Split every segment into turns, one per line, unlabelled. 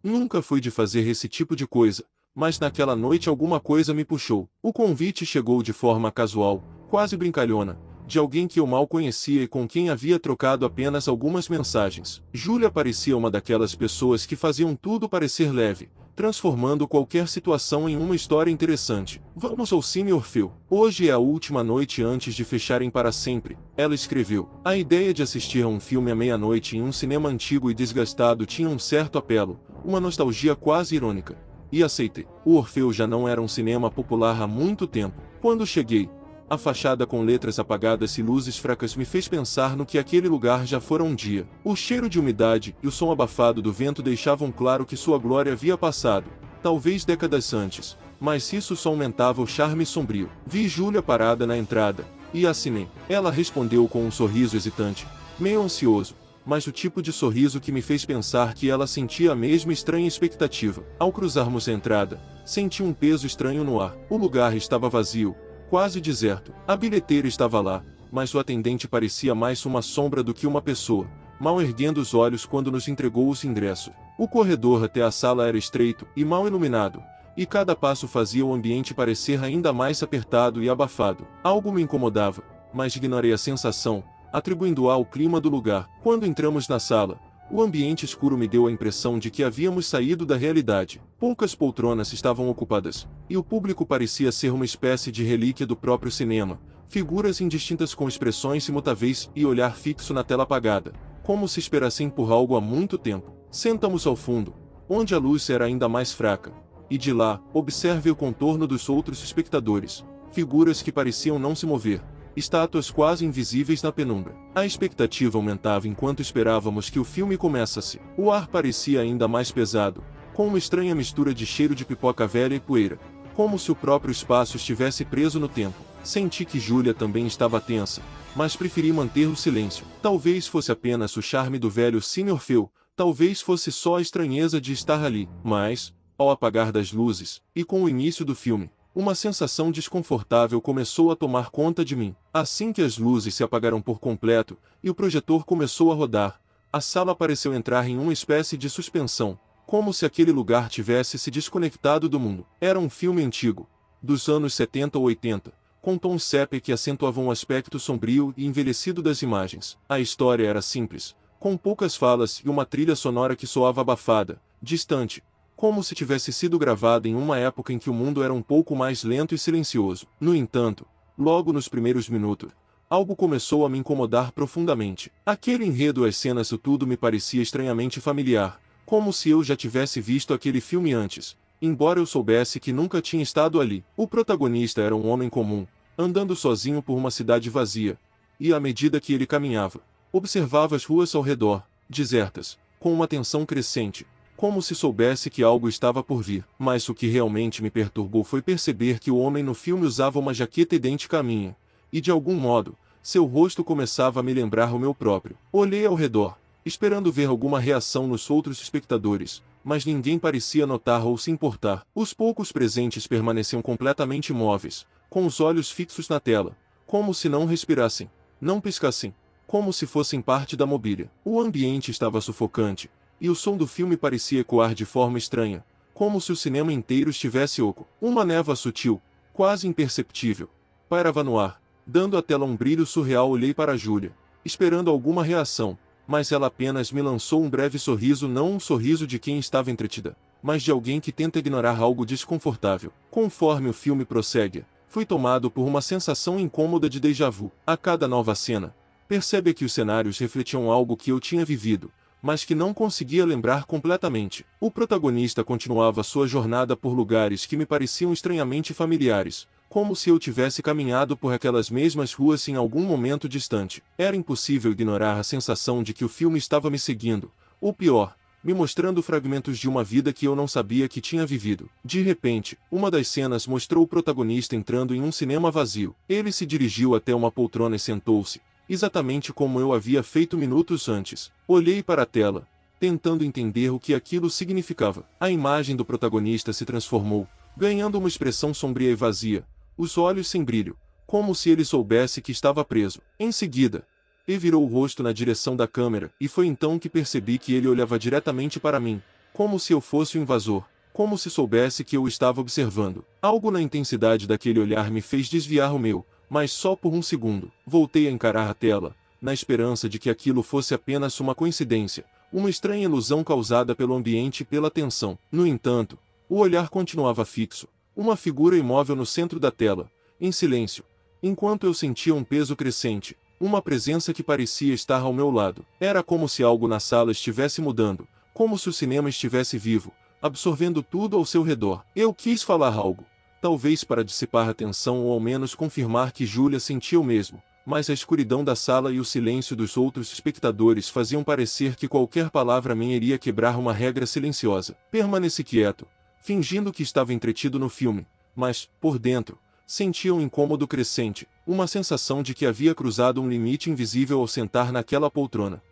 Nunca fui de fazer esse tipo de coisa, mas naquela noite alguma coisa me puxou. O convite chegou de forma casual, quase brincalhona, de alguém que eu mal conhecia e com quem havia trocado apenas algumas mensagens. Júlia parecia uma daquelas pessoas que faziam tudo parecer leve, transformando qualquer situação em uma história interessante. Vamos ao Cine Orfeu. Hoje é a última noite antes de fecharem para sempre, ela escreveu. A ideia de assistir a um filme à meia-noite em um cinema antigo e desgastado tinha um certo apelo, uma nostalgia quase irônica. E aceitei. O Orfeu já não era um cinema popular há muito tempo. Quando cheguei, a fachada com letras apagadas e luzes fracas me fez pensar no que aquele lugar já fora um dia. O cheiro de umidade e o som abafado do vento deixavam claro que sua glória havia passado, talvez décadas antes, mas isso só aumentava o charme sombrio. Vi Júlia parada na entrada, e assinei. Ela respondeu com um sorriso hesitante, meio ansioso, mas o tipo de sorriso que me fez pensar que ela sentia a mesma estranha expectativa. Ao cruzarmos a entrada, senti um peso estranho no ar. O lugar estava vazio, quase deserto. A bilheteira estava lá, mas o atendente parecia mais uma sombra do que uma pessoa, mal erguendo os olhos quando nos entregou os ingressos. O corredor até a sala era estreito e mal iluminado, e cada passo fazia o ambiente parecer ainda mais apertado e abafado. Algo me incomodava, mas ignorei a sensação, atribuindo-a ao clima do lugar. Quando entramos na sala, o ambiente escuro me deu a impressão de que havíamos saído da realidade. Poucas poltronas estavam ocupadas, e o público parecia ser uma espécie de relíquia do próprio cinema, figuras indistintas com expressões imutáveis e olhar fixo na tela apagada, como se esperassem por algo há muito tempo. Sentamos ao fundo, onde a luz era ainda mais fraca, e de lá, observe o contorno dos outros espectadores, figuras que pareciam não se mover, estátuas quase invisíveis na penumbra. A expectativa aumentava enquanto esperávamos que o filme começasse. O ar parecia ainda mais pesado, com uma estranha mistura de cheiro de pipoca velha e poeira, como se o próprio espaço estivesse preso no tempo. Senti que Júlia também estava tensa, mas preferi manter o silêncio. Talvez fosse apenas o charme do velho Cine Orfeu, talvez fosse só a estranheza de estar ali. Mas, ao apagar das luzes, e com o início do filme, uma sensação desconfortável começou a tomar conta de mim. Assim que as luzes se apagaram por completo, e o projetor começou a rodar, a sala pareceu entrar em uma espécie de suspensão, como se aquele lugar tivesse se desconectado do mundo. Era um filme antigo, dos anos 70 ou 80, com tons sépia que acentuavam o aspecto sombrio e envelhecido das imagens. A história era simples, com poucas falas e uma trilha sonora que soava abafada, distante, como se tivesse sido gravada em uma época em que o mundo era um pouco mais lento e silencioso. No entanto, logo nos primeiros minutos, algo começou a me incomodar profundamente. Aquele enredo e as cenas, tudo me parecia estranhamente familiar, como se eu já tivesse visto aquele filme antes, embora eu soubesse que nunca tinha estado ali. O protagonista era um homem comum, andando sozinho por uma cidade vazia, e à medida que ele caminhava, observava as ruas ao redor, desertas, com uma tensão crescente, como se soubesse que algo estava por vir. Mas o que realmente me perturbou foi perceber que o homem no filme usava uma jaqueta idêntica à minha, e de algum modo, seu rosto começava a me lembrar o meu próprio. Olhei ao redor, esperando ver alguma reação nos outros espectadores, mas ninguém parecia notar ou se importar. Os poucos presentes permaneciam completamente imóveis, com os olhos fixos na tela, como se não respirassem, não piscassem, como se fossem parte da mobília. O ambiente estava sufocante, e o som do filme parecia ecoar de forma estranha, como se o cinema inteiro estivesse oco. Uma névoa sutil, quase imperceptível, pairava no ar, dando à tela um brilho surreal. Olhei para Júlia, esperando alguma reação, mas ela apenas me lançou um breve sorriso, não um sorriso de quem estava entretida, mas de alguém que tenta ignorar algo desconfortável. Conforme o filme prossegue, fui tomado por uma sensação incômoda de déjà vu. A cada nova cena, percebe que os cenários refletiam algo que eu tinha vivido, mas que não conseguia lembrar completamente. O protagonista continuava sua jornada por lugares que me pareciam estranhamente familiares, como se eu tivesse caminhado por aquelas mesmas ruas em algum momento distante. Era impossível ignorar a sensação de que o filme estava me seguindo, ou pior, me mostrando fragmentos de uma vida que eu não sabia que tinha vivido. De repente, uma das cenas mostrou o protagonista entrando em um cinema vazio. Ele se dirigiu até uma poltrona e sentou-se, exatamente como eu havia feito minutos antes. Olhei para a tela, tentando entender o que aquilo significava. A imagem do protagonista se transformou, ganhando uma expressão sombria e vazia, os olhos sem brilho, como se ele soubesse que estava preso. Em seguida, ele virou o rosto na direção da câmera, e foi então que percebi que ele olhava diretamente para mim, como se eu fosse o invasor, como se soubesse que eu o estava observando. Algo na intensidade daquele olhar me fez desviar o meu, mas só por um segundo. Voltei a encarar a tela, na esperança de que aquilo fosse apenas uma coincidência, uma estranha ilusão causada pelo ambiente e pela tensão. No entanto, o olhar continuava fixo, uma figura imóvel no centro da tela, em silêncio, enquanto eu sentia um peso crescente, uma presença que parecia estar ao meu lado. Era como se algo na sala estivesse mudando, como se o cinema estivesse vivo, absorvendo tudo ao seu redor. Eu quis falar algo, talvez para dissipar a tensão ou ao menos confirmar que Júlia sentia o mesmo, mas a escuridão da sala e o silêncio dos outros espectadores faziam parecer que qualquer palavra minha iria quebrar uma regra silenciosa. Permaneci quieto, fingindo que estava entretido no filme, mas, por dentro, sentia um incômodo crescente, uma sensação de que havia cruzado um limite invisível ao sentar naquela poltrona.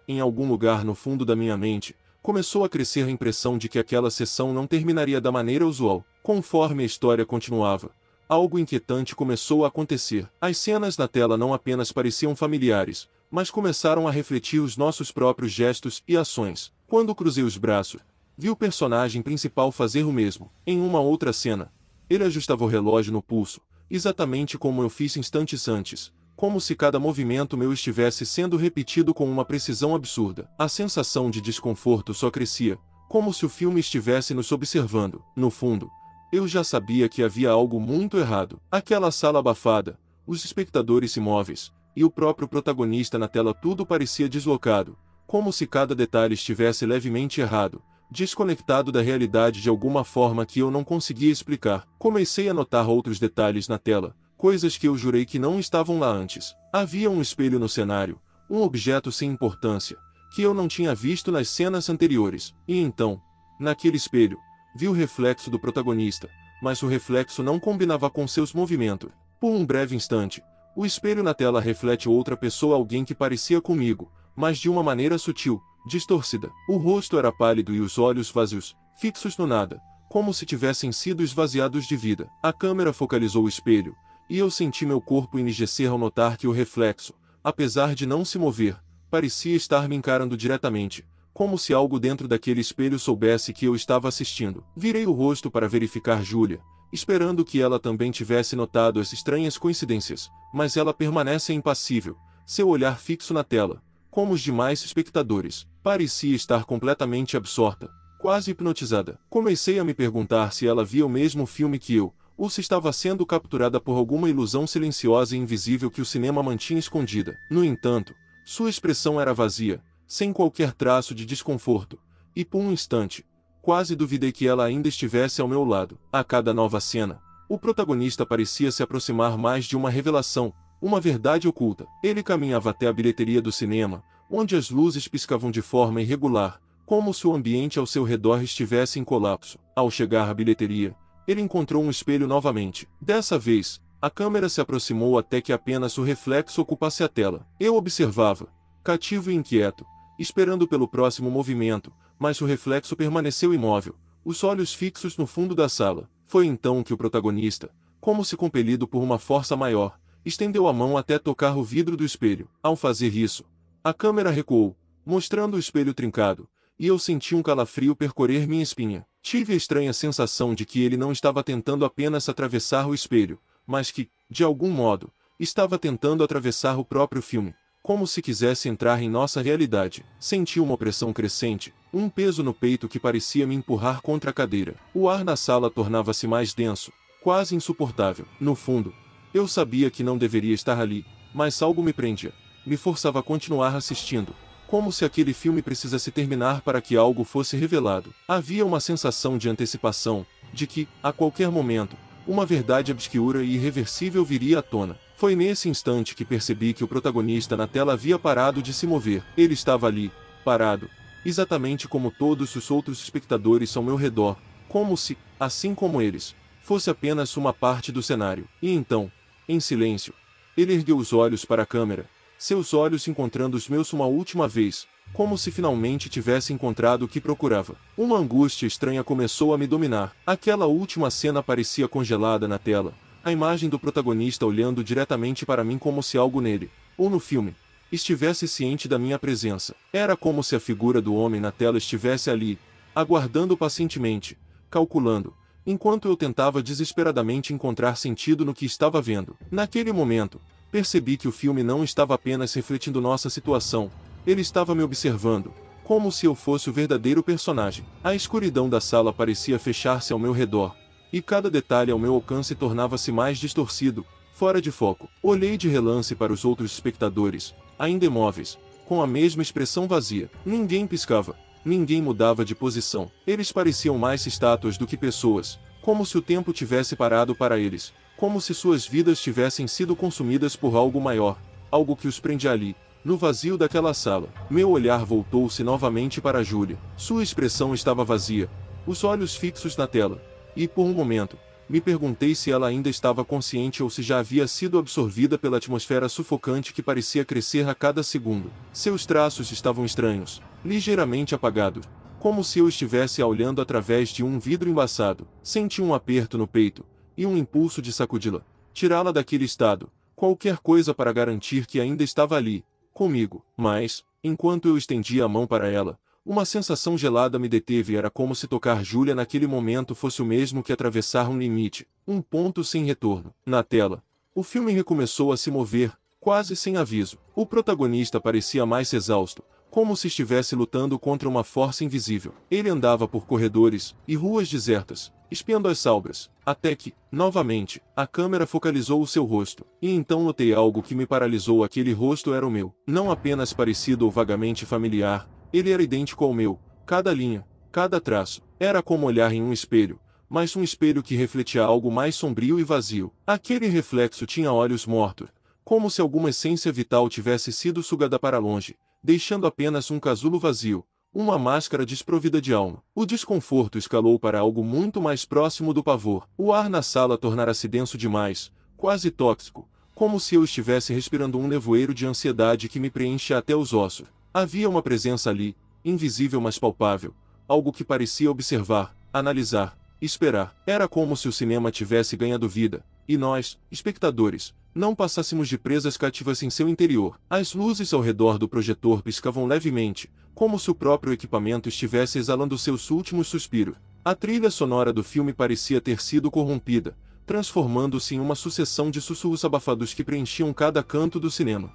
Em algum lugar no fundo da minha mente, começou a crescer a impressão de que aquela sessão não terminaria da maneira usual. Conforme a história continuava, algo inquietante começou a acontecer. As cenas na tela não apenas pareciam familiares, mas começaram a refletir os nossos próprios gestos e ações. Quando cruzei os braços, vi o personagem principal fazer o mesmo. Em uma outra cena, ele ajustava o relógio no pulso, exatamente como eu fiz instantes antes, como se cada movimento meu estivesse sendo repetido com uma precisão absurda. A sensação de desconforto só crescia, como se o filme estivesse nos observando. No fundo, eu já sabia que havia algo muito errado. Aquela sala abafada, os espectadores imóveis, e o próprio protagonista na tela, tudo parecia deslocado, como se cada detalhe estivesse levemente errado, desconectado da realidade de alguma forma que eu não conseguia explicar. Comecei a notar outros detalhes na tela, coisas que eu jurei que não estavam lá antes. Havia um espelho no cenário, um objeto sem importância, que eu não tinha visto nas cenas anteriores. E então, naquele espelho, vi o reflexo do protagonista, mas o reflexo não combinava com seus movimentos. Por um breve instante, o espelho na tela reflete outra pessoa, alguém que parecia comigo, mas de uma maneira sutil, distorcida. O rosto era pálido e os olhos vazios, fixos no nada, como se tivessem sido esvaziados de vida. A câmera focalizou o espelho, e eu senti meu corpo enrijecer ao notar que o reflexo, apesar de não se mover, parecia estar me encarando diretamente, como se algo dentro daquele espelho soubesse que eu estava assistindo. Virei o rosto para verificar Júlia, esperando que ela também tivesse notado as estranhas coincidências, mas ela permanece impassível, seu olhar fixo na tela, como os demais espectadores. Parecia estar completamente absorta, quase hipnotizada. Comecei a me perguntar se ela via o mesmo filme que eu, ou se estava sendo capturada por alguma ilusão silenciosa e invisível que o cinema mantinha escondida. No entanto, sua expressão era vazia, sem qualquer traço de desconforto, e por um instante, quase duvidei que ela ainda estivesse ao meu lado. A cada nova cena, o protagonista parecia se aproximar mais de uma revelação, uma verdade oculta. Ele caminhava até a bilheteria do cinema, onde as luzes piscavam de forma irregular, como se o ambiente ao seu redor estivesse em colapso. Ao chegar à bilheteria, ele encontrou um espelho novamente. Dessa vez, a câmera se aproximou até que apenas o reflexo ocupasse a tela. Eu observava, cativo e inquieto, esperando pelo próximo movimento, mas o reflexo permaneceu imóvel, os olhos fixos no fundo da sala. Foi então que o protagonista, como se compelido por uma força maior, estendeu a mão até tocar o vidro do espelho. Ao fazer isso, a câmera recuou, mostrando o espelho trincado, e eu senti um calafrio percorrer minha espinha. Tive a estranha sensação de que ele não estava tentando apenas atravessar o espelho, mas que, de algum modo, estava tentando atravessar o próprio filme, como se quisesse entrar em nossa realidade. Senti uma opressão crescente, um peso no peito que parecia me empurrar contra a cadeira. O ar na sala tornava-se mais denso, quase insuportável. No fundo, eu sabia que não deveria estar ali, mas algo me prendia, me forçava a continuar assistindo, como se aquele filme precisasse terminar para que algo fosse revelado. Havia uma sensação de antecipação, de que, a qualquer momento, uma verdade obscura e irreversível viria à tona. Foi nesse instante que percebi que o protagonista na tela havia parado de se mover. Ele estava ali, parado, exatamente como todos os outros espectadores ao meu redor, como se, assim como eles, fosse apenas uma parte do cenário. E então, em silêncio, ele ergueu os olhos para a câmera, seus olhos encontrando os meus uma última vez, como se finalmente tivesse encontrado o que procurava. Uma angústia estranha começou a me dominar. Aquela última cena parecia congelada na tela, a imagem do protagonista olhando diretamente para mim como se algo nele, ou no filme, estivesse ciente da minha presença. Era como se a figura do homem na tela estivesse ali, aguardando pacientemente, calculando, enquanto eu tentava desesperadamente encontrar sentido no que estava vendo. Naquele momento, percebi que o filme não estava apenas refletindo nossa situação, ele estava me observando, como se eu fosse o verdadeiro personagem. A escuridão da sala parecia fechar-se ao meu redor, e cada detalhe ao meu alcance tornava-se mais distorcido, fora de foco. Olhei de relance para os outros espectadores, ainda imóveis, com a mesma expressão vazia. Ninguém piscava, ninguém mudava de posição. Eles pareciam mais estátuas do que pessoas, como se o tempo tivesse parado para eles, como se suas vidas tivessem sido consumidas por algo maior, algo que os prendia ali, no vazio daquela sala. Meu olhar voltou-se novamente para Júlia. Sua expressão estava vazia, os olhos fixos na tela, e por um momento, me perguntei se ela ainda estava consciente ou se já havia sido absorvida pela atmosfera sufocante que parecia crescer a cada segundo. Seus traços estavam estranhos, ligeiramente apagados, como se eu estivesse a olhando através de um vidro embaçado. Senti um aperto no peito, e um impulso de sacudi-la, tirá-la daquele estado, qualquer coisa para garantir que ainda estava ali, comigo. Mas, enquanto eu estendia a mão para ela, uma sensação gelada me deteve e era como se tocar Júlia naquele momento fosse o mesmo que atravessar um limite, um ponto sem retorno. Na tela, o filme recomeçou a se mover, quase sem aviso. O protagonista parecia mais exausto, como se estivesse lutando contra uma força invisível. Ele andava por corredores e ruas desertas, espiando as salgas, até que, novamente, a câmera focalizou o seu rosto. E então notei algo que me paralisou. Aquele rosto era o meu. Não apenas parecido ou vagamente familiar, ele era idêntico ao meu. Cada linha, cada traço, era como olhar em um espelho, mas um espelho que refletia algo mais sombrio e vazio. Aquele reflexo tinha olhos mortos, como se alguma essência vital tivesse sido sugada para longe, deixando apenas um casulo vazio, uma máscara desprovida de alma. O desconforto escalou para algo muito mais próximo do pavor. O ar na sala tornara-se denso demais, quase tóxico, como se eu estivesse respirando um nevoeiro de ansiedade que me preenche até os ossos. Havia uma presença ali, invisível mas palpável, algo que parecia observar, analisar, esperar. Era como se o cinema tivesse ganhado vida, e nós, espectadores, não passássemos de presas cativas em seu interior. As luzes ao redor do projetor piscavam levemente, como se o próprio equipamento estivesse exalando seus últimos suspiros. A trilha sonora do filme parecia ter sido corrompida, transformando-se em uma sucessão de sussurros abafados que preenchiam cada canto do cinema.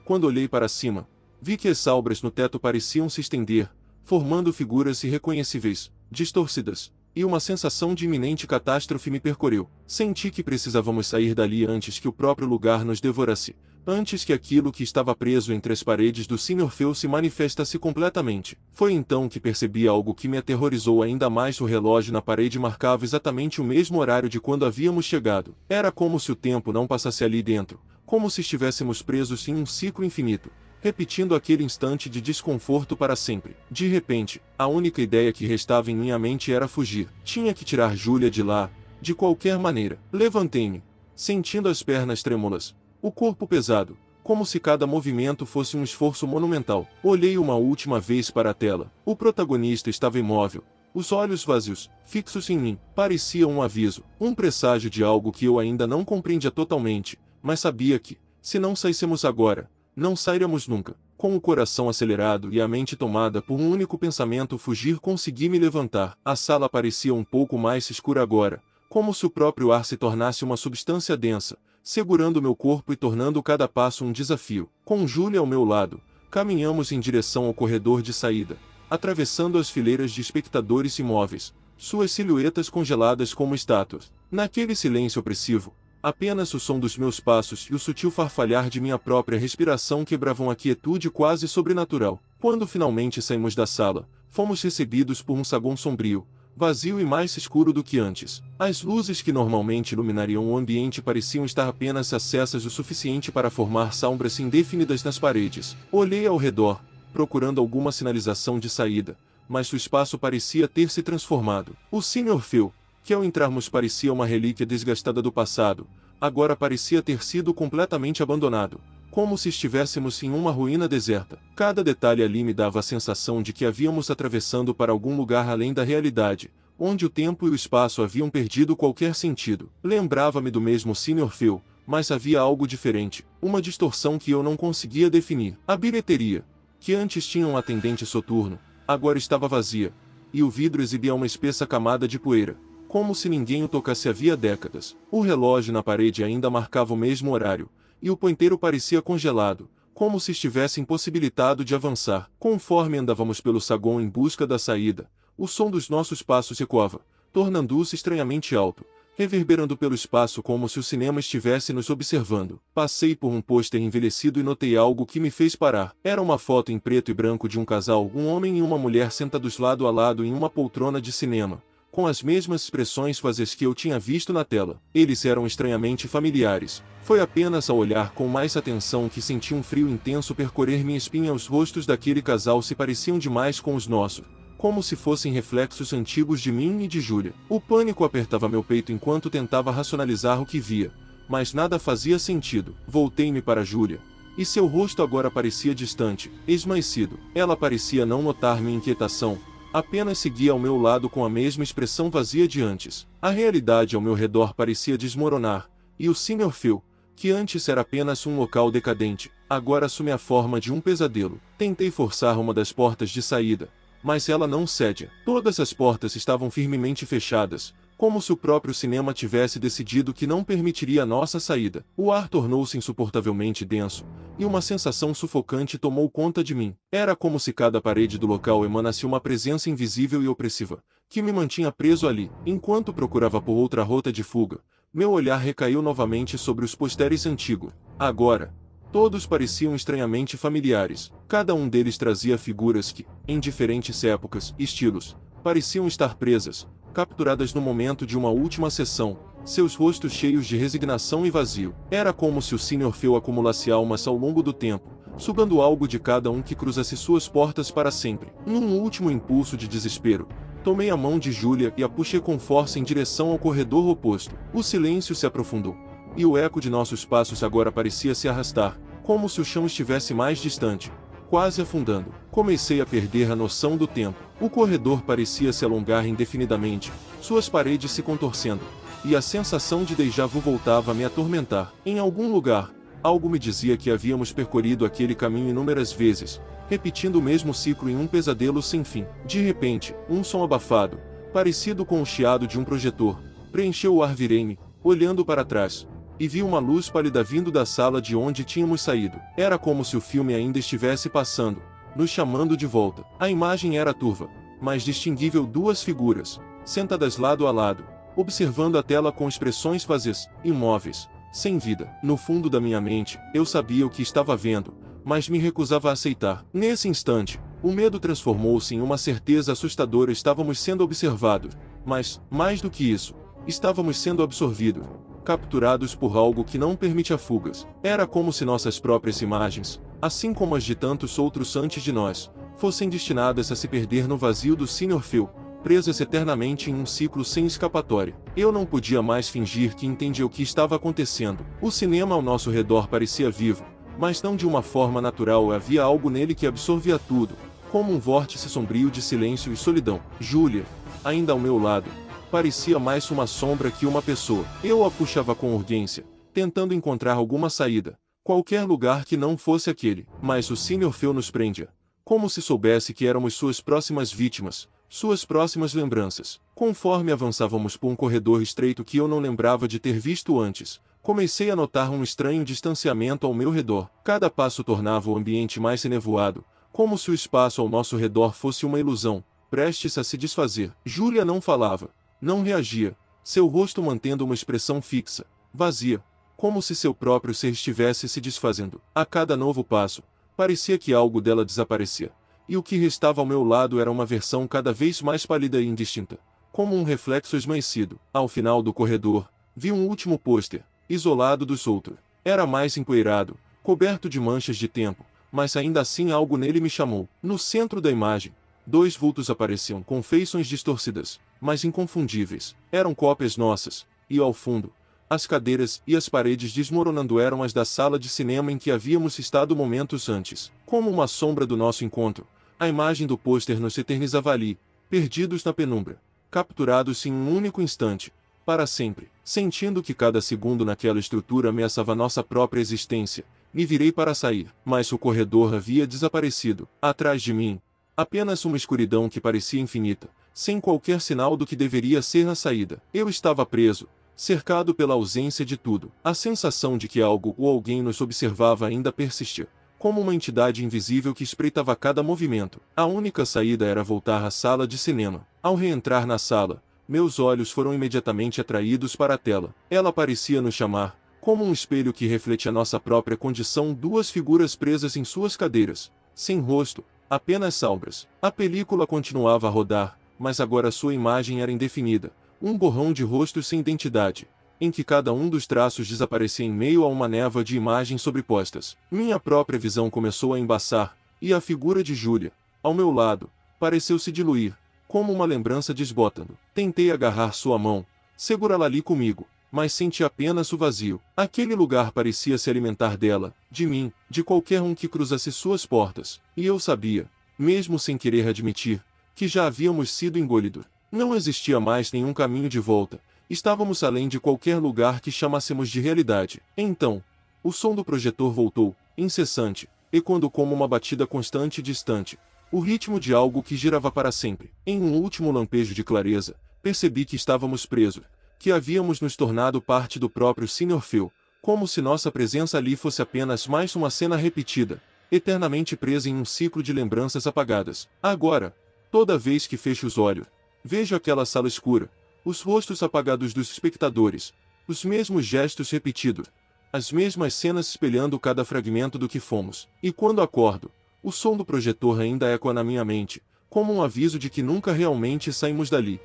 Quando olhei para cima, vi que as salbras no teto pareciam se estender, formando figuras irreconhecíveis, distorcidas, e uma sensação de iminente catástrofe me percorreu. Senti que precisávamos sair dali antes que o próprio lugar nos devorasse, antes que aquilo que estava preso entre as paredes do Sr. Phil se manifestasse completamente. Foi então que percebi algo que me aterrorizou ainda mais. O relógio na parede marcava exatamente o mesmo horário de quando havíamos chegado. Era como se o tempo não passasse ali dentro, como se estivéssemos presos em um ciclo infinito, repetindo aquele instante de desconforto para sempre. De repente, a única ideia que restava em minha mente era fugir. Tinha que tirar Júlia de lá, de qualquer maneira. Levantei-me, sentindo as pernas trêmulas, o corpo pesado, como se cada movimento fosse um esforço monumental. Olhei uma última vez para a tela. O protagonista estava imóvel, os olhos vazios, fixos em mim. Parecia um aviso, um presságio de algo que eu ainda não compreendia totalmente, mas sabia que, se não saíssemos agora, não sairíamos nunca. Com o coração acelerado e a mente tomada por um único pensamento: fugir, consegui me levantar. A sala parecia um pouco mais escura agora, como se o próprio ar se tornasse uma substância densa, segurando meu corpo e tornando cada passo um desafio. Com Júlia ao meu lado, caminhamos em direção ao corredor de saída, atravessando as fileiras de espectadores imóveis, suas silhuetas congeladas como estátuas. Naquele silêncio opressivo, apenas o som dos meus passos e o sutil farfalhar de minha própria respiração quebravam a quietude quase sobrenatural. Quando finalmente saímos da sala, fomos recebidos por um saguão sombrio, vazio e mais escuro do que antes. As luzes que normalmente iluminariam o ambiente pareciam estar apenas acesas o suficiente para formar sombras indefinidas nas paredes. Olhei ao redor, procurando alguma sinalização de saída, mas o espaço parecia ter se transformado. O Sr. Phil, que ao entrarmos parecia uma relíquia desgastada do passado, agora parecia ter sido completamente abandonado, como se estivéssemos em uma ruína deserta. Cada detalhe ali me dava a sensação de que havíamos atravessando para algum lugar além da realidade, onde o tempo e o espaço haviam perdido qualquer sentido. Lembrava-me do mesmo Sr. Phil, mas havia algo diferente, uma distorção que eu não conseguia definir. A bilheteria, que antes tinha um atendente soturno, agora estava vazia, e o vidro exibia uma espessa camada de poeira, como se ninguém o tocasse havia décadas. O relógio na parede ainda marcava o mesmo horário, e o ponteiro parecia congelado, como se estivesse impossibilitado de avançar. Conforme andávamos pelo saguão em busca da saída, o som dos nossos passos ecoava, tornando-se estranhamente alto, reverberando pelo espaço como se o cinema estivesse nos observando. Passei por um pôster envelhecido e notei algo que me fez parar. Era uma foto em preto e branco de um casal, um homem e uma mulher sentados lado a lado em uma poltrona de cinema, com as mesmas expressões vazias que eu tinha visto na tela. Eles eram estranhamente familiares. Foi apenas ao olhar com mais atenção que senti um frio intenso percorrer minha espinha. Os rostos daquele casal se pareciam demais com os nossos, como se fossem reflexos antigos de mim e de Júlia. O pânico apertava meu peito enquanto tentava racionalizar o que via, mas nada fazia sentido. Voltei-me para Júlia, e seu rosto agora parecia distante, esmaecido. Ela parecia não notar minha inquietação, apenas seguia ao meu lado com a mesma expressão vazia de antes. A realidade ao meu redor parecia desmoronar, e o Sr. Phil, que antes era apenas um local decadente, agora assume a forma de um pesadelo. Tentei forçar uma das portas de saída, mas ela não cedia. Todas as portas estavam firmemente fechadas, como se o próprio cinema tivesse decidido que não permitiria a nossa saída. O ar tornou-se insuportavelmente denso, e uma sensação sufocante tomou conta de mim. Era como se cada parede do local emanasse uma presença invisível e opressiva, que me mantinha preso ali. Enquanto procurava por outra rota de fuga, meu olhar recaiu novamente sobre os pôsteres antigos. Agora, todos pareciam estranhamente familiares. Cada um deles trazia figuras que, em diferentes épocas e estilos, pareciam estar presas, capturadas no momento de uma última sessão, seus rostos cheios de resignação e vazio. Era como se o Sr. Phil acumulasse almas ao longo do tempo, sugando algo de cada um que cruzasse suas portas para sempre. Num último impulso de desespero, tomei a mão de Júlia e a puxei com força em direção ao corredor oposto. O silêncio se aprofundou, e o eco de nossos passos agora parecia se arrastar, como se o chão estivesse mais distante, quase afundando. Comecei a perder a noção do tempo. O corredor parecia se alongar indefinidamente, suas paredes se contorcendo, e a sensação de déjà vu voltava a me atormentar. Em algum lugar, algo me dizia que havíamos percorrido aquele caminho inúmeras vezes, repetindo o mesmo ciclo em um pesadelo sem fim. De repente, um som abafado, parecido com o chiado de um projetor, preencheu o ar. Virei-me, olhando para trás, e vi uma luz pálida vindo da sala de onde tínhamos saído. Era como se o filme ainda estivesse passando, nos chamando de volta. A imagem era turva, mas distinguível: duas figuras, sentadas lado a lado, observando a tela com expressões vazias, imóveis, sem vida. No fundo da minha mente, eu sabia o que estava vendo, mas me recusava a aceitar. Nesse instante, o medo transformou-se em uma certeza assustadora. Estávamos sendo observados, mas, mais do que isso, estávamos sendo absorvidos, capturados por algo que não permitia fugas. Era como se nossas próprias imagens, assim como as de tantos outros antes de nós, fossem destinadas a se perder no vazio do Sr. Phil, presas eternamente em um ciclo sem escapatória. Eu não podia mais fingir que entendia o que estava acontecendo. O cinema ao nosso redor parecia vivo, mas não de uma forma natural. Havia algo nele que absorvia tudo, como um vórtice sombrio de silêncio e solidão. Júlia, ainda ao meu lado, parecia mais uma sombra que uma pessoa. Eu a puxava com urgência, tentando encontrar alguma saída, qualquer lugar que não fosse aquele. Mas o Sr. Phil nos prendia, como se soubesse que éramos suas próximas vítimas, suas próximas lembranças. Conforme avançávamos por um corredor estreito que eu não lembrava de ter visto antes, comecei a notar um estranho distanciamento ao meu redor. Cada passo tornava o ambiente mais enevoado, como se o espaço ao nosso redor fosse uma ilusão, prestes a se desfazer. Júlia não falava, não reagia, seu rosto mantendo uma expressão fixa, vazia, como se seu próprio ser estivesse se desfazendo. A cada novo passo, parecia que algo dela desaparecia, e o que restava ao meu lado era uma versão cada vez mais pálida e indistinta, como um reflexo esmaecido. Ao final do corredor, vi um último pôster, isolado dos outros. Era mais empoeirado, coberto de manchas de tempo, mas ainda assim algo nele me chamou. No centro da imagem, dois vultos apareciam com feições distorcidas, mas inconfundíveis. Eram cópias nossas, e ao fundo, as cadeiras e as paredes desmoronando eram as da sala de cinema em que havíamos estado momentos antes. Como uma sombra do nosso encontro, a imagem do pôster nos eternizava ali, perdidos na penumbra, capturados em um único instante, para sempre. Sentindo que cada segundo naquela estrutura ameaçava nossa própria existência, me virei para sair, mas o corredor havia desaparecido. Atrás de mim, Apenas uma escuridão que parecia infinita, sem qualquer sinal do que deveria ser a saída. Eu estava preso, cercado pela ausência de tudo. A sensação de que algo ou alguém nos observava ainda persistia, como uma entidade invisível que espreitava cada movimento. A única saída era voltar à sala de cinema. Ao reentrar na sala, meus olhos foram imediatamente atraídos para a tela. Ela parecia nos chamar, como um espelho que reflete a nossa própria condição, duas figuras presas em suas cadeiras, sem rosto, apenas sombras. A película continuava a rodar, mas agora sua imagem era indefinida, um borrão de rostos sem identidade, em que cada um dos traços desaparecia em meio a uma névoa de imagens sobrepostas. Minha própria visão começou a embaçar, e a figura de Júlia, ao meu lado, pareceu se diluir, como uma lembrança desbotando. Tentei agarrar sua mão, segurá-la ali comigo, mas senti apenas o vazio. Aquele lugar parecia se alimentar dela, de mim, de qualquer um que cruzasse suas portas, e eu sabia, mesmo sem querer admitir, que já havíamos sido engolidos. Não existia mais nenhum caminho de volta, estávamos além de qualquer lugar que chamássemos de realidade. Então, o som do projetor voltou, incessante, ecoando como uma batida constante e distante, o ritmo de algo que girava para sempre. Em um último lampejo de clareza, percebi que estávamos presos, que havíamos nos tornado parte do próprio Sr. Phil, como se nossa presença ali fosse apenas mais uma cena repetida, eternamente presa em um ciclo de lembranças apagadas. Agora, toda vez que fecho os olhos, vejo aquela sala escura, os rostos apagados dos espectadores, os mesmos gestos repetidos, as mesmas cenas espelhando cada fragmento do que fomos. E quando acordo, o som do projetor ainda ecoa na minha mente, como um aviso de que nunca realmente saímos dali.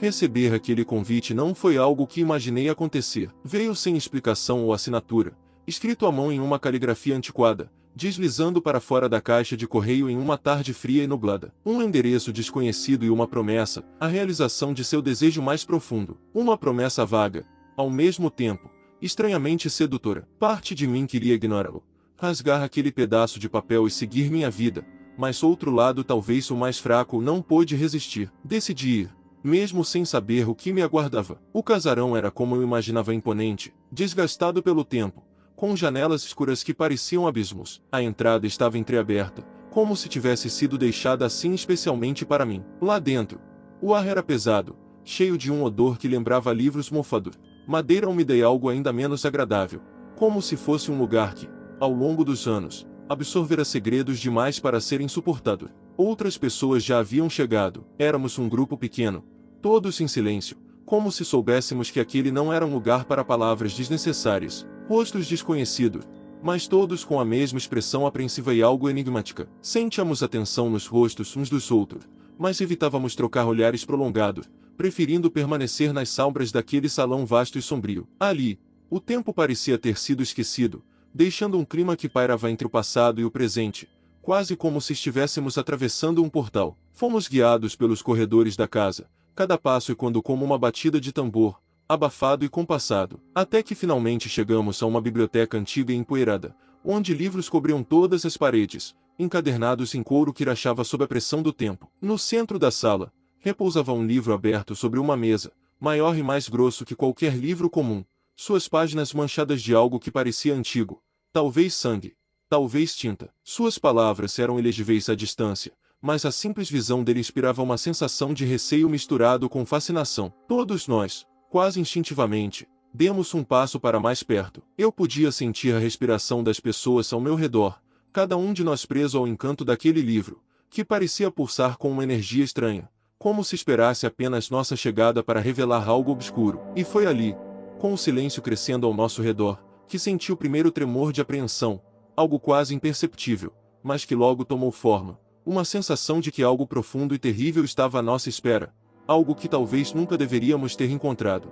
Receber aquele convite não foi algo que imaginei acontecer. Veio sem explicação ou assinatura, escrito à mão em uma caligrafia antiquada, deslizando para fora da caixa de correio em uma tarde fria e nublada. Um endereço desconhecido e uma promessa, a realização de seu desejo mais profundo. Uma promessa vaga, ao mesmo tempo, estranhamente sedutora. Parte de mim queria ignorá-lo, rasgar aquele pedaço de papel e seguir minha vida, mas outro lado, talvez o mais fraco, não pôde resistir. Decidi ir, mesmo sem saber o que me aguardava. O casarão era como eu imaginava, imponente, desgastado pelo tempo, com janelas escuras que pareciam abismos. A entrada estava entreaberta, como se tivesse sido deixada assim especialmente para mim. Lá dentro, o ar era pesado, cheio de um odor que lembrava livros mofados, madeira úmida e algo ainda menos agradável, como se fosse um lugar que, ao longo dos anos, absorvera segredos demais para ser insuportado. Outras pessoas já haviam chegado. Éramos um grupo pequeno, todos em silêncio, como se soubéssemos que aquele não era um lugar para palavras desnecessárias. Rostos desconhecidos, mas todos com a mesma expressão apreensiva e algo enigmática. Sentíamos atenção nos rostos uns dos outros, mas evitávamos trocar olhares prolongados, preferindo permanecer nas sombras daquele salão vasto e sombrio. Ali, o tempo parecia ter sido esquecido, deixando um clima que pairava entre o passado e o presente, quase como se estivéssemos atravessando um portal. Fomos guiados pelos corredores da casa, cada passo ecoando como uma batida de tambor, abafado e compassado, até que finalmente chegamos a uma biblioteca antiga e empoeirada, onde livros cobriam todas as paredes, encadernados em couro que rachava sob a pressão do tempo. No centro da sala, repousava um livro aberto sobre uma mesa, maior e mais grosso que qualquer livro comum, suas páginas manchadas de algo que parecia antigo, talvez sangue, talvez tinta. Suas palavras eram ilegíveis à distância, mas a simples visão dele inspirava uma sensação de receio misturado com fascinação. Todos nós, quase instintivamente, demos um passo para mais perto. Eu podia sentir a respiração das pessoas ao meu redor, cada um de nós preso ao encanto daquele livro, que parecia pulsar com uma energia estranha, como se esperasse apenas nossa chegada para revelar algo obscuro. E foi ali, com o silêncio crescendo ao nosso redor, que senti o primeiro tremor de apreensão, algo quase imperceptível, mas que logo tomou forma, uma sensação de que algo profundo e terrível estava à nossa espera, algo que talvez nunca deveríamos ter encontrado.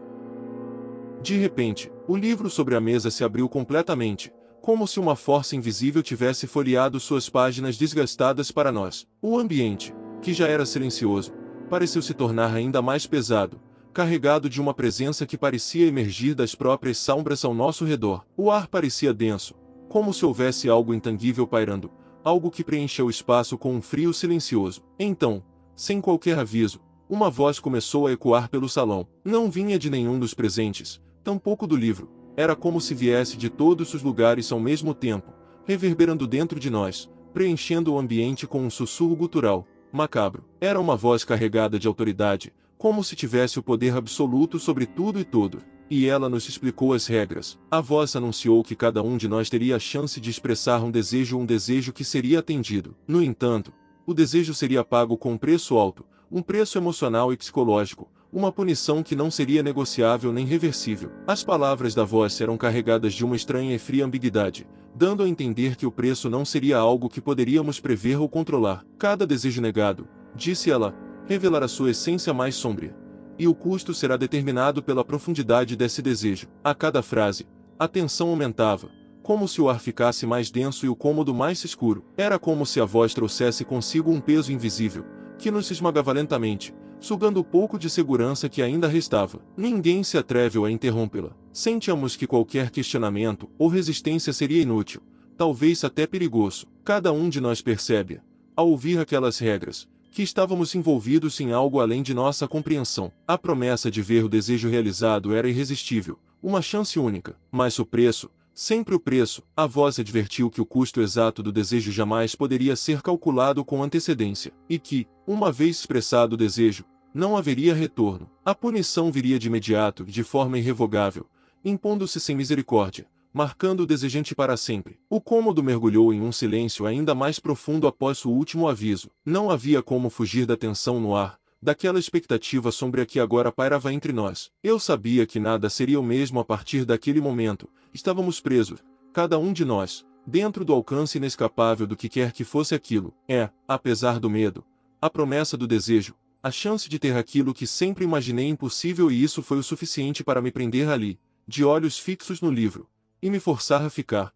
De repente, o livro sobre a mesa se abriu completamente, como se uma força invisível tivesse folheado suas páginas desgastadas para nós. O ambiente, que já era silencioso, pareceu se tornar ainda mais pesado, carregado de uma presença que parecia emergir das próprias sombras ao nosso redor. O ar parecia denso, como se houvesse algo intangível pairando, algo que preencheu o espaço com um frio silencioso. Então, sem qualquer aviso, uma voz começou a ecoar pelo salão. Não vinha de nenhum dos presentes, tampouco do livro. Era como se viesse de todos os lugares ao mesmo tempo, reverberando dentro de nós, preenchendo o ambiente com um sussurro gutural, macabro. Era uma voz carregada de autoridade, como se tivesse o poder absoluto sobre tudo e todo. E ela nos explicou as regras. A voz anunciou que cada um de nós teria a chance de expressar um desejo que seria atendido. No entanto, o desejo seria pago com um preço alto, um preço emocional e psicológico, uma punição que não seria negociável nem reversível. As palavras da voz eram carregadas de uma estranha e fria ambiguidade, dando a entender que o preço não seria algo que poderíamos prever ou controlar. Cada desejo negado, disse ela, revelará sua essência mais sombria. E o custo será determinado pela profundidade desse desejo. A cada frase, a tensão aumentava, como se o ar ficasse mais denso e o cômodo mais escuro. Era como se a voz trouxesse consigo um peso invisível, que nos esmagava lentamente, sugando o pouco de segurança que ainda restava. Ninguém se atreveu a interrompê-la. Sentíamos que qualquer questionamento ou resistência seria inútil, talvez até perigoso. Cada um de nós percebe, ao ouvir aquelas regras, que estávamos envolvidos em algo além de nossa compreensão. A promessa de ver o desejo realizado era irresistível, uma chance única. Mas o preço, sempre o preço, a voz advertiu que o custo exato do desejo jamais poderia ser calculado com antecedência, e que, uma vez expressado o desejo, não haveria retorno. A punição viria de imediato e de forma irrevogável, impondo-se sem misericórdia, marcando o desejante para sempre. O cômodo mergulhou em um silêncio ainda mais profundo após o último aviso. Não havia como fugir da tensão no ar, daquela expectativa sombria que agora pairava entre nós. Eu sabia que nada seria o mesmo a partir daquele momento. Estávamos presos, cada um de nós, dentro do alcance inescapável do que quer que fosse aquilo. Apesar do medo, a promessa do desejo, a chance de ter aquilo que sempre imaginei impossível, e isso foi o suficiente para me prender ali, de olhos fixos no livro, e me forçar a ficar.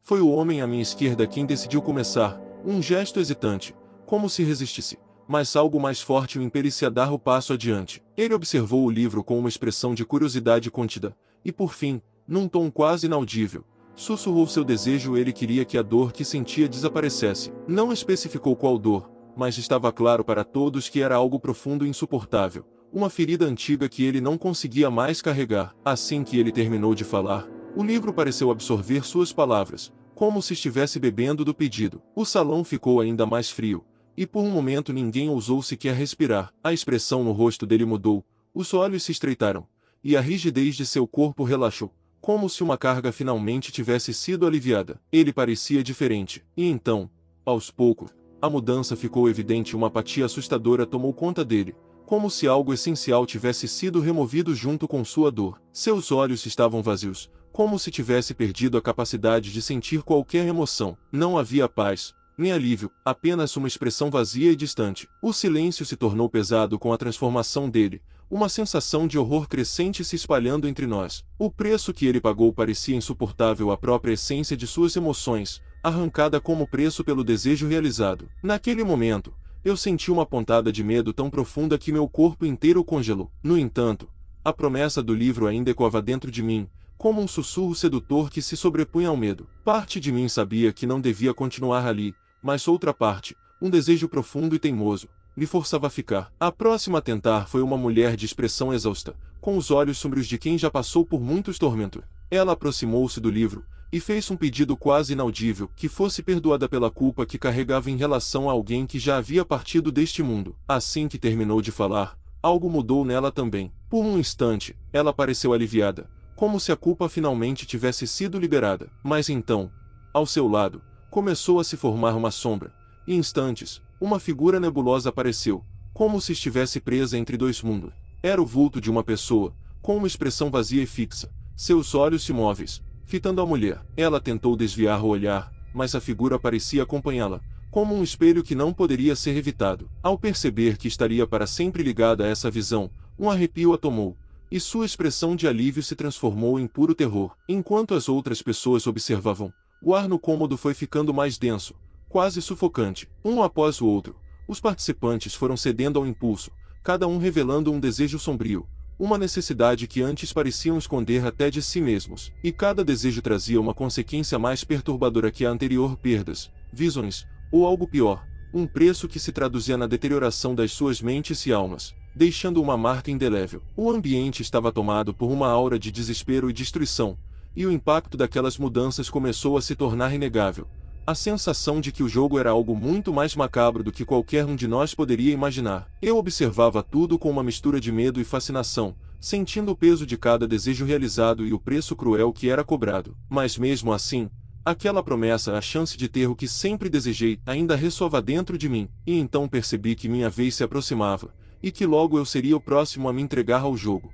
Foi o homem à minha esquerda quem decidiu começar, um gesto hesitante, como se resistisse, mas algo mais forte o impelicia a dar o passo adiante. Ele observou o livro com uma expressão de curiosidade contida, e por fim, num tom quase inaudível, sussurrou seu desejo. Ele queria que a dor que sentia desaparecesse. Não especificou qual dor, mas estava claro para todos que era algo profundo e insuportável, uma ferida antiga que ele não conseguia mais carregar. Assim que ele terminou de falar, o livro pareceu absorver suas palavras, como se estivesse bebendo do pedido. O salão ficou ainda mais frio, e por um momento ninguém ousou sequer respirar. A expressão no rosto dele mudou, os olhos se estreitaram, e a rigidez de seu corpo relaxou, como se uma carga finalmente tivesse sido aliviada. Ele parecia diferente, e então, aos poucos, a mudança ficou evidente. Uma apatia assustadora tomou conta dele, como se algo essencial tivesse sido removido junto com sua dor. Seus olhos estavam vazios, como se tivesse perdido a capacidade de sentir qualquer emoção. Não havia paz, nem alívio, apenas uma expressão vazia e distante. O silêncio se tornou pesado com a transformação dele, uma sensação de horror crescente se espalhando entre nós. O preço que ele pagou parecia insuportável, a própria essência de suas emoções, arrancada como preço pelo desejo realizado. Naquele momento, eu senti uma pontada de medo tão profunda que meu corpo inteiro congelou. No entanto, a promessa do livro ainda ecoava dentro de mim, como um sussurro sedutor que se sobrepunha ao medo. Parte de mim sabia que não devia continuar ali, mas outra parte, um desejo profundo e teimoso, me forçava a ficar. A próxima a tentar foi uma mulher de expressão exausta, com os olhos sombrios de quem já passou por muitos tormentos. Ela aproximou-se do livro, e fez um pedido quase inaudível, que fosse perdoada pela culpa que carregava em relação a alguém que já havia partido deste mundo. Assim que terminou de falar, algo mudou nela também. Por um instante, ela pareceu aliviada, como se a culpa finalmente tivesse sido liberada. Mas então, ao seu lado, começou a se formar uma sombra, e em instantes, uma figura nebulosa apareceu, como se estivesse presa entre dois mundos. Era o vulto de uma pessoa, com uma expressão vazia e fixa, seus olhos imóveis, fitando a mulher. Ela tentou desviar o olhar, mas a figura parecia acompanhá-la, como um espelho que não poderia ser evitado. Ao perceber que estaria para sempre ligada a essa visão, um arrepio a tomou, e sua expressão de alívio se transformou em puro terror. Enquanto as outras pessoas observavam, o ar no cômodo foi ficando mais denso, quase sufocante. Um após o outro, os participantes foram cedendo ao impulso, cada um revelando um desejo sombrio, uma necessidade que antes pareciam esconder até de si mesmos. E cada desejo trazia uma consequência mais perturbadora que a anterior: perdas, visões, ou algo pior, um preço que se traduzia na deterioração das suas mentes e almas, deixando uma marca indelével. O ambiente estava tomado por uma aura de desespero e destruição, e o impacto daquelas mudanças começou a se tornar inegável. A sensação de que o jogo era algo muito mais macabro do que qualquer um de nós poderia imaginar. Eu observava tudo com uma mistura de medo e fascinação, sentindo o peso de cada desejo realizado e o preço cruel que era cobrado. Mas mesmo assim, aquela promessa, a chance de ter o que sempre desejei, ainda ressoava dentro de mim, e então percebi que minha vez se aproximava, e que logo eu seria o próximo a me entregar ao jogo.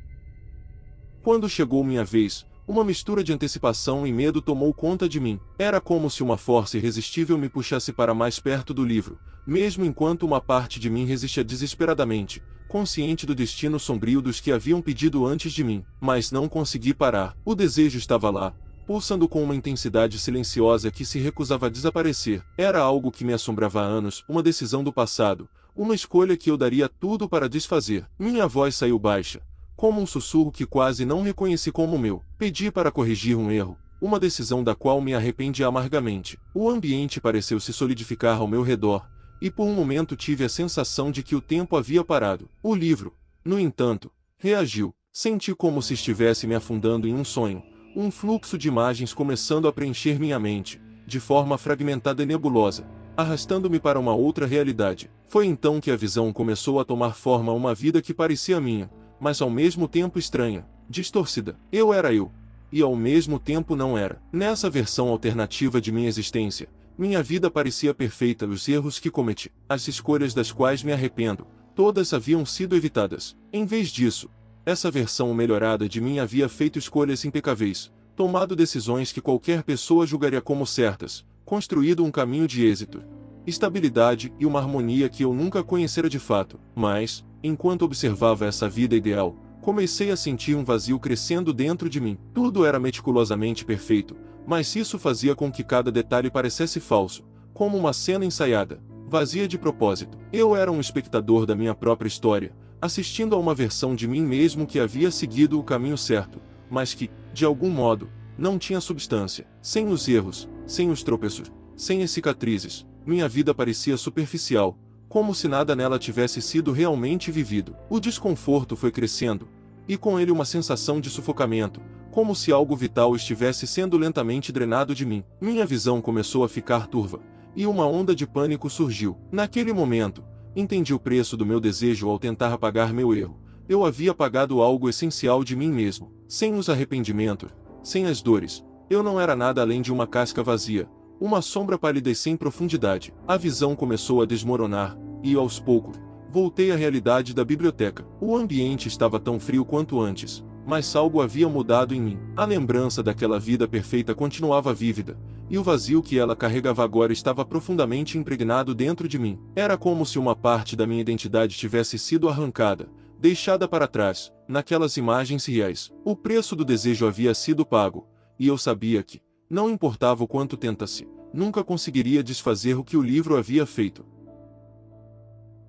Quando chegou minha vez, uma mistura de antecipação e medo tomou conta de mim. Era como se uma força irresistível me puxasse para mais perto do livro, mesmo enquanto uma parte de mim resistia desesperadamente, consciente do destino sombrio dos que haviam pedido antes de mim. Mas não consegui parar. O desejo estava lá, pulsando com uma intensidade silenciosa que se recusava a desaparecer. Era algo que me assombrava há anos, uma decisão do passado, uma escolha que eu daria tudo para desfazer. Minha voz saiu baixa, como um sussurro que quase não reconheci como meu. Pedi para corrigir um erro, uma decisão da qual me arrependi amargamente. O ambiente pareceu se solidificar ao meu redor, e por um momento tive a sensação de que o tempo havia parado. O livro, no entanto, reagiu. Senti como se estivesse me afundando em um sonho, um fluxo de imagens começando a preencher minha mente, de forma fragmentada e nebulosa, arrastando-me para uma outra realidade. Foi então que a visão começou a tomar forma, uma vida que parecia minha, mas ao mesmo tempo estranha, distorcida. Eu era eu, e ao mesmo tempo não era. Nessa versão alternativa de minha existência, minha vida parecia perfeita. Os erros que cometi, as escolhas das quais me arrependo, todas haviam sido evitadas. Em vez disso, essa versão melhorada de mim havia feito escolhas impecáveis, tomado decisões que qualquer pessoa julgaria como certas, construído um caminho de êxito, estabilidade e uma harmonia que eu nunca conhecera de fato. Mas, enquanto observava essa vida ideal, comecei a sentir um vazio crescendo dentro de mim. Tudo era meticulosamente perfeito, mas isso fazia com que cada detalhe parecesse falso, como uma cena ensaiada, vazia de propósito. Eu era um espectador da minha própria história, assistindo a uma versão de mim mesmo que havia seguido o caminho certo, mas que, de algum modo, não tinha substância. Sem os erros, sem os tropeços, sem as cicatrizes, minha vida parecia superficial, como se nada nela tivesse sido realmente vivido. O desconforto foi crescendo, e com ele uma sensação de sufocamento, como se algo vital estivesse sendo lentamente drenado de mim. Minha visão começou a ficar turva, e uma onda de pânico surgiu. Naquele momento, entendi o preço do meu desejo ao tentar apagar meu erro. Eu havia apagado algo essencial de mim mesmo. Sem os arrependimentos, sem as dores, eu não era nada além de uma casca vazia, uma sombra pálida e sem profundidade. A visão começou a desmoronar, e aos poucos, voltei à realidade da biblioteca. O ambiente estava tão frio quanto antes, mas algo havia mudado em mim. A lembrança daquela vida perfeita continuava vívida, e o vazio que ela carregava agora estava profundamente impregnado dentro de mim. Era como se uma parte da minha identidade tivesse sido arrancada, deixada para trás, naquelas imagens reais. O preço do desejo havia sido pago, e eu sabia que, não importava o quanto tentasse, nunca conseguiria desfazer o que o livro havia feito.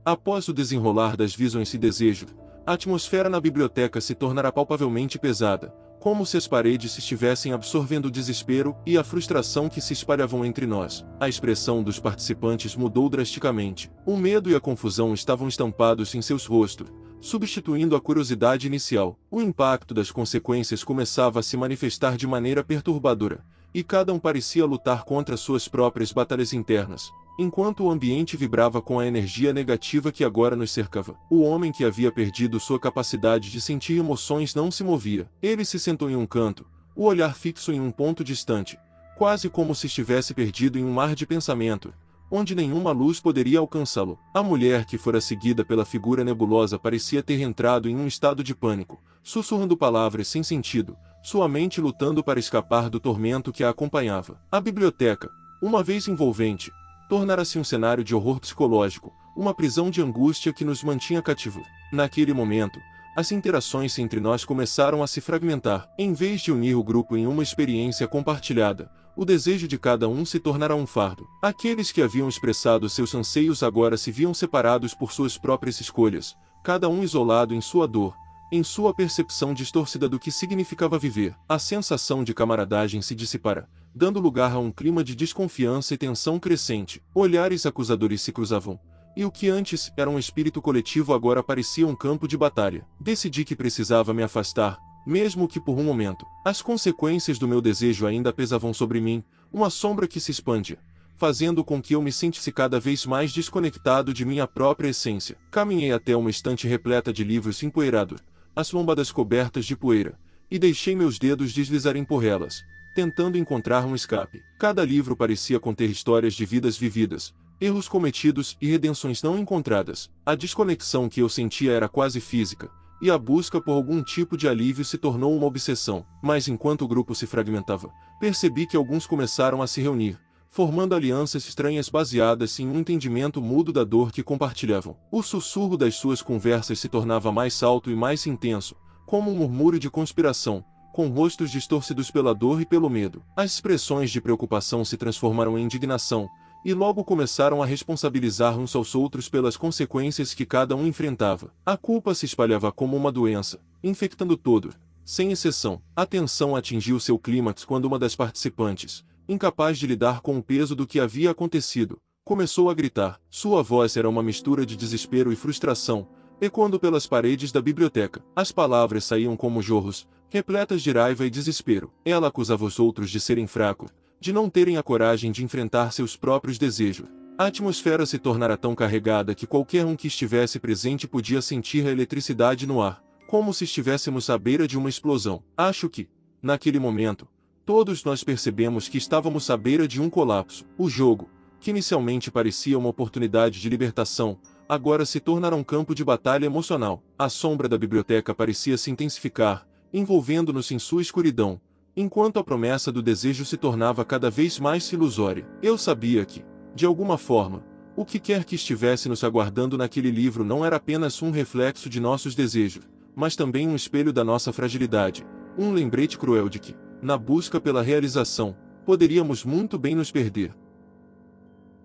Após o desenrolar das visões e desejos, a atmosfera na biblioteca se tornara palpavelmente pesada, como se as paredes se estivessem absorvendo o desespero e a frustração que se espalhavam entre nós. A expressão dos participantes mudou drasticamente. O medo e a confusão estavam estampados em seus rostos, substituindo a curiosidade inicial. O impacto das consequências começava a se manifestar de maneira perturbadora, e cada um parecia lutar contra suas próprias batalhas internas, enquanto o ambiente vibrava com a energia negativa que agora nos cercava. O homem que havia perdido sua capacidade de sentir emoções não se movia. Ele se sentou em um canto, o olhar fixo em um ponto distante, quase como se estivesse perdido em um mar de pensamento, onde nenhuma luz poderia alcançá-lo. A mulher que fora seguida pela figura nebulosa parecia ter entrado em um estado de pânico, sussurrando palavras sem sentido, sua mente lutando para escapar do tormento que a acompanhava. A biblioteca, uma vez envolvente, tornara-se um cenário de horror psicológico, uma prisão de angústia que nos mantinha cativos. Naquele momento, as interações entre nós começaram a se fragmentar. Em vez de unir o grupo em uma experiência compartilhada, o desejo de cada um se tornara um fardo. Aqueles que haviam expressado seus anseios agora se viam separados por suas próprias escolhas, cada um isolado em sua dor, em sua percepção distorcida do que significava viver. A sensação de camaradagem se dissipara, dando lugar a um clima de desconfiança e tensão crescente. Olhares acusadores se cruzavam, e o que antes era um espírito coletivo agora parecia um campo de batalha. Decidi que precisava me afastar, mesmo que por um momento. As consequências do meu desejo ainda pesavam sobre mim, uma sombra que se expandia, fazendo com que eu me sentisse cada vez mais desconectado de minha própria essência. Caminhei até uma estante repleta de livros empoeirados, as lombadas cobertas de poeira, e deixei meus dedos deslizarem por elas, tentando encontrar um escape. Cada livro parecia conter histórias de vidas vividas, erros cometidos e redenções não encontradas. A desconexão que eu sentia era quase física, e a busca por algum tipo de alívio se tornou uma obsessão. Mas enquanto o grupo se fragmentava, percebi que alguns começaram a se reunir, formando alianças estranhas baseadas em um entendimento mútuo da dor que compartilhavam. O sussurro das suas conversas se tornava mais alto e mais intenso, como um murmúrio de conspiração, com rostos distorcidos pela dor e pelo medo. As expressões de preocupação se transformaram em indignação, e logo começaram a responsabilizar uns aos outros pelas consequências que cada um enfrentava. A culpa se espalhava como uma doença, infectando todos, sem exceção. A tensão atingiu seu clímax quando uma das participantes, incapaz de lidar com o peso do que havia acontecido, começou a gritar. Sua voz era uma mistura de desespero e frustração, ecoando pelas paredes da biblioteca. As palavras saíam como jorros, repletas de raiva e desespero. Ela acusava os outros de serem fracos, de não terem a coragem de enfrentar seus próprios desejos. A atmosfera se tornara tão carregada que qualquer um que estivesse presente podia sentir a eletricidade no ar, como se estivéssemos à beira de uma explosão. Acho que, naquele momento, todos nós percebemos que estávamos à beira de um colapso. O jogo, que inicialmente parecia uma oportunidade de libertação, agora se tornara um campo de batalha emocional. A sombra da biblioteca parecia se intensificar, envolvendo-nos em sua escuridão, enquanto a promessa do desejo se tornava cada vez mais ilusória. Eu sabia que, de alguma forma, o que quer que estivesse nos aguardando naquele livro não era apenas um reflexo de nossos desejos, mas também um espelho da nossa fragilidade, um lembrete cruel de que, na busca pela realização, poderíamos muito bem nos perder.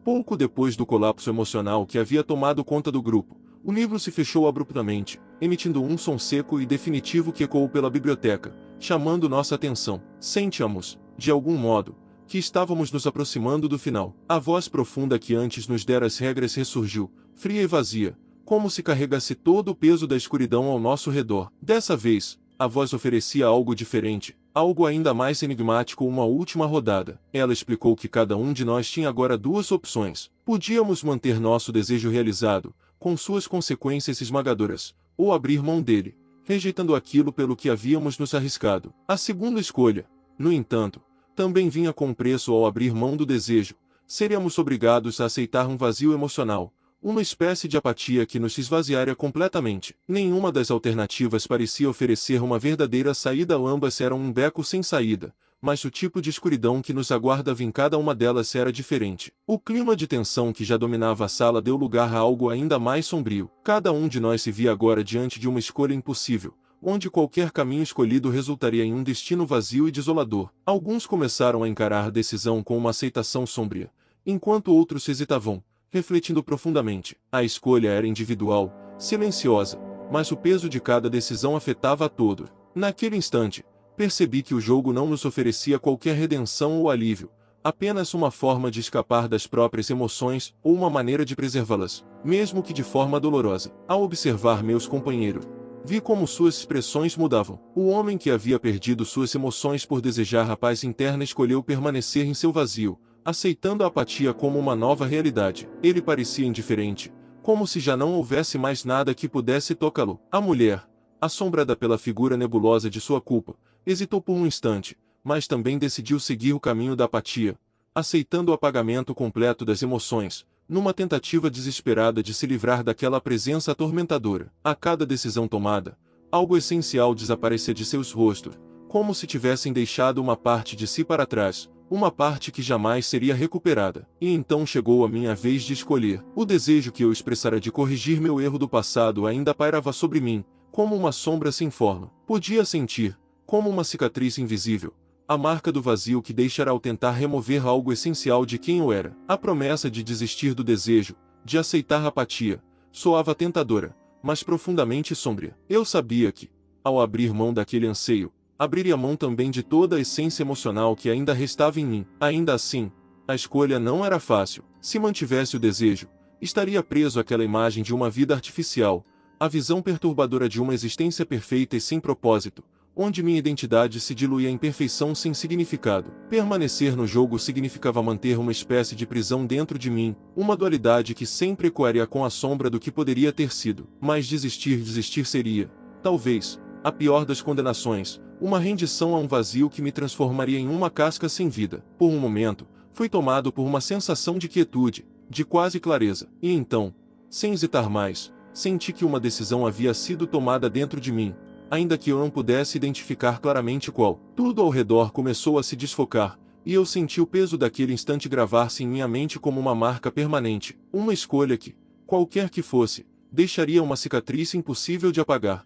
Pouco depois do colapso emocional que havia tomado conta do grupo, o livro se fechou abruptamente, emitindo um som seco e definitivo que ecoou pela biblioteca, chamando nossa atenção. Sentíamos, de algum modo, que estávamos nos aproximando do final. A voz profunda que antes nos dera as regras ressurgiu, fria e vazia, como se carregasse todo o peso da escuridão ao nosso redor. Dessa vez, a voz oferecia algo diferente, algo ainda mais enigmático, uma última rodada. Ela explicou que cada um de nós tinha agora duas opções. Podíamos manter nosso desejo realizado, com suas consequências esmagadoras, ou abrir mão dele, rejeitando aquilo pelo que havíamos nos arriscado. A segunda escolha, no entanto, também vinha com preço. Ao abrir mão do desejo, seríamos obrigados a aceitar um vazio emocional, uma espécie de apatia que nos esvaziaria completamente. Nenhuma das alternativas parecia oferecer uma verdadeira saída, ambas eram um beco sem saída, mas o tipo de escuridão que nos aguardava em cada uma delas era diferente. O clima de tensão que já dominava a sala deu lugar a algo ainda mais sombrio. Cada um de nós se via agora diante de uma escolha impossível, onde qualquer caminho escolhido resultaria em um destino vazio e desolador. Alguns começaram a encarar a decisão com uma aceitação sombria, enquanto outros hesitavam, refletindo profundamente. A escolha era individual, silenciosa, mas o peso de cada decisão afetava a todos. Naquele instante, percebi que o jogo não nos oferecia qualquer redenção ou alívio, apenas uma forma de escapar das próprias emoções ou uma maneira de preservá-las, mesmo que de forma dolorosa. Ao observar meus companheiros, vi como suas expressões mudavam. O homem que havia perdido suas emoções por desejar a paz interna escolheu permanecer em seu vazio, aceitando a apatia como uma nova realidade. Ele parecia indiferente, como se já não houvesse mais nada que pudesse tocá-lo. A mulher, assombrada pela figura nebulosa de sua culpa, hesitou por um instante, mas também decidiu seguir o caminho da apatia, aceitando o apagamento completo das emoções, numa tentativa desesperada de se livrar daquela presença atormentadora. A cada decisão tomada, algo essencial desaparecia de seus rostos, como se tivessem deixado uma parte de si para trás, uma parte que jamais seria recuperada. E então chegou a minha vez de escolher. O desejo que eu expressara de corrigir meu erro do passado ainda pairava sobre mim, como uma sombra sem forma. Podia sentir, como uma cicatriz invisível, a marca do vazio que deixara ao tentar remover algo essencial de quem eu era. A promessa de desistir do desejo, de aceitar a apatia, soava tentadora, mas profundamente sombria. Eu sabia que, ao abrir mão daquele anseio, abriria mão também de toda a essência emocional que ainda restava em mim. Ainda assim, a escolha não era fácil. Se mantivesse o desejo, estaria preso àquela imagem de uma vida artificial, a visão perturbadora de uma existência perfeita e sem propósito, onde minha identidade se diluía em perfeição sem significado. Permanecer no jogo significava manter uma espécie de prisão dentro de mim, uma dualidade que sempre ecoaria com a sombra do que poderia ter sido. Mas desistir seria, talvez, a pior das condenações, uma rendição a um vazio que me transformaria em uma casca sem vida. Por um momento, fui tomado por uma sensação de quietude, de quase clareza, e então, sem hesitar mais, senti que uma decisão havia sido tomada dentro de mim, ainda que eu não pudesse identificar claramente qual. Tudo ao redor começou a se desfocar, e eu senti o peso daquele instante gravar-se em minha mente como uma marca permanente, uma escolha que, qualquer que fosse, deixaria uma cicatriz impossível de apagar.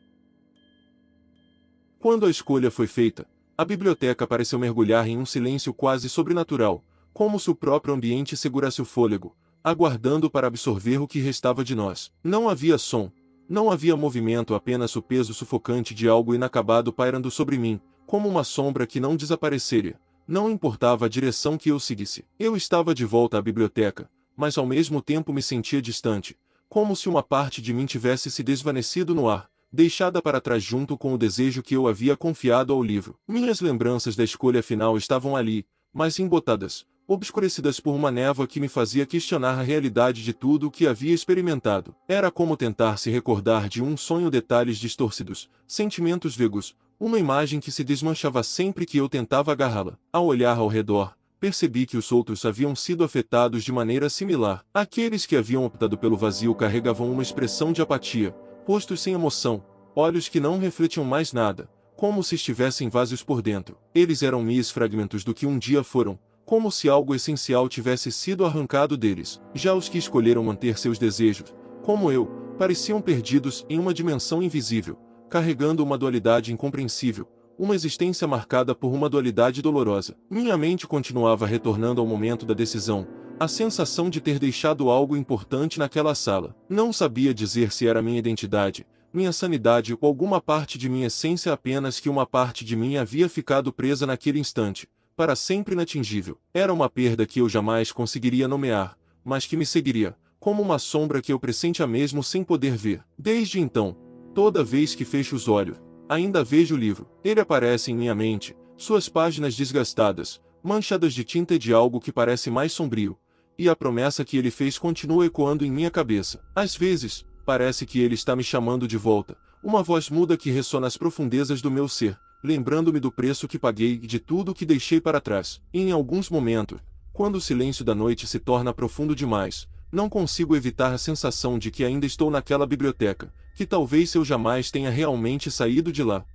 Quando a escolha foi feita, a biblioteca pareceu mergulhar em um silêncio quase sobrenatural, como se o próprio ambiente segurasse o fôlego, aguardando para absorver o que restava de nós. Não havia som, não havia movimento, apenas o peso sufocante de algo inacabado pairando sobre mim, como uma sombra que não desapareceria. Não importava a direção que eu seguisse. Eu estava de volta à biblioteca, mas ao mesmo tempo me sentia distante, como se uma parte de mim tivesse se desvanecido no ar, deixada para trás junto com o desejo que eu havia confiado ao livro. Minhas lembranças da escolha final estavam ali, mas embotadas, obscurecidas por uma névoa que me fazia questionar a realidade de tudo o que havia experimentado. Era como tentar se recordar de um sonho, detalhes distorcidos, sentimentos vagos, uma imagem que se desmanchava sempre que eu tentava agarrá-la. Ao olhar ao redor, percebi que os outros haviam sido afetados de maneira similar. Aqueles que haviam optado pelo vazio carregavam uma expressão de apatia, rostos sem emoção, olhos que não refletiam mais nada, como se estivessem vazios por dentro. Eles eram meros fragmentos do que um dia foram, como se algo essencial tivesse sido arrancado deles. Já os que escolheram manter seus desejos, como eu, pareciam perdidos em uma dimensão invisível, carregando uma dualidade incompreensível, uma existência marcada por uma dualidade dolorosa. Minha mente continuava retornando ao momento da decisão, a sensação de ter deixado algo importante naquela sala. Não sabia dizer se era minha identidade, minha sanidade ou alguma parte de minha essência, apenas que uma parte de mim havia ficado presa naquele instante, para sempre inatingível. Era uma perda que eu jamais conseguiria nomear, mas que me seguiria, como uma sombra que eu pressentia mesmo sem poder ver. Desde então, toda vez que fecho os olhos, ainda vejo o livro. Ele aparece em minha mente, suas páginas desgastadas, manchadas de tinta e de algo que parece mais sombrio, e a promessa que ele fez continua ecoando em minha cabeça. Às vezes, parece que ele está me chamando de volta, uma voz muda que ressoa nas profundezas do meu ser, lembrando-me do preço que paguei e de tudo o que deixei para trás. E em alguns momentos, quando o silêncio da noite se torna profundo demais, não consigo evitar a sensação de que ainda estou naquela biblioteca, que talvez eu jamais tenha realmente saído de lá.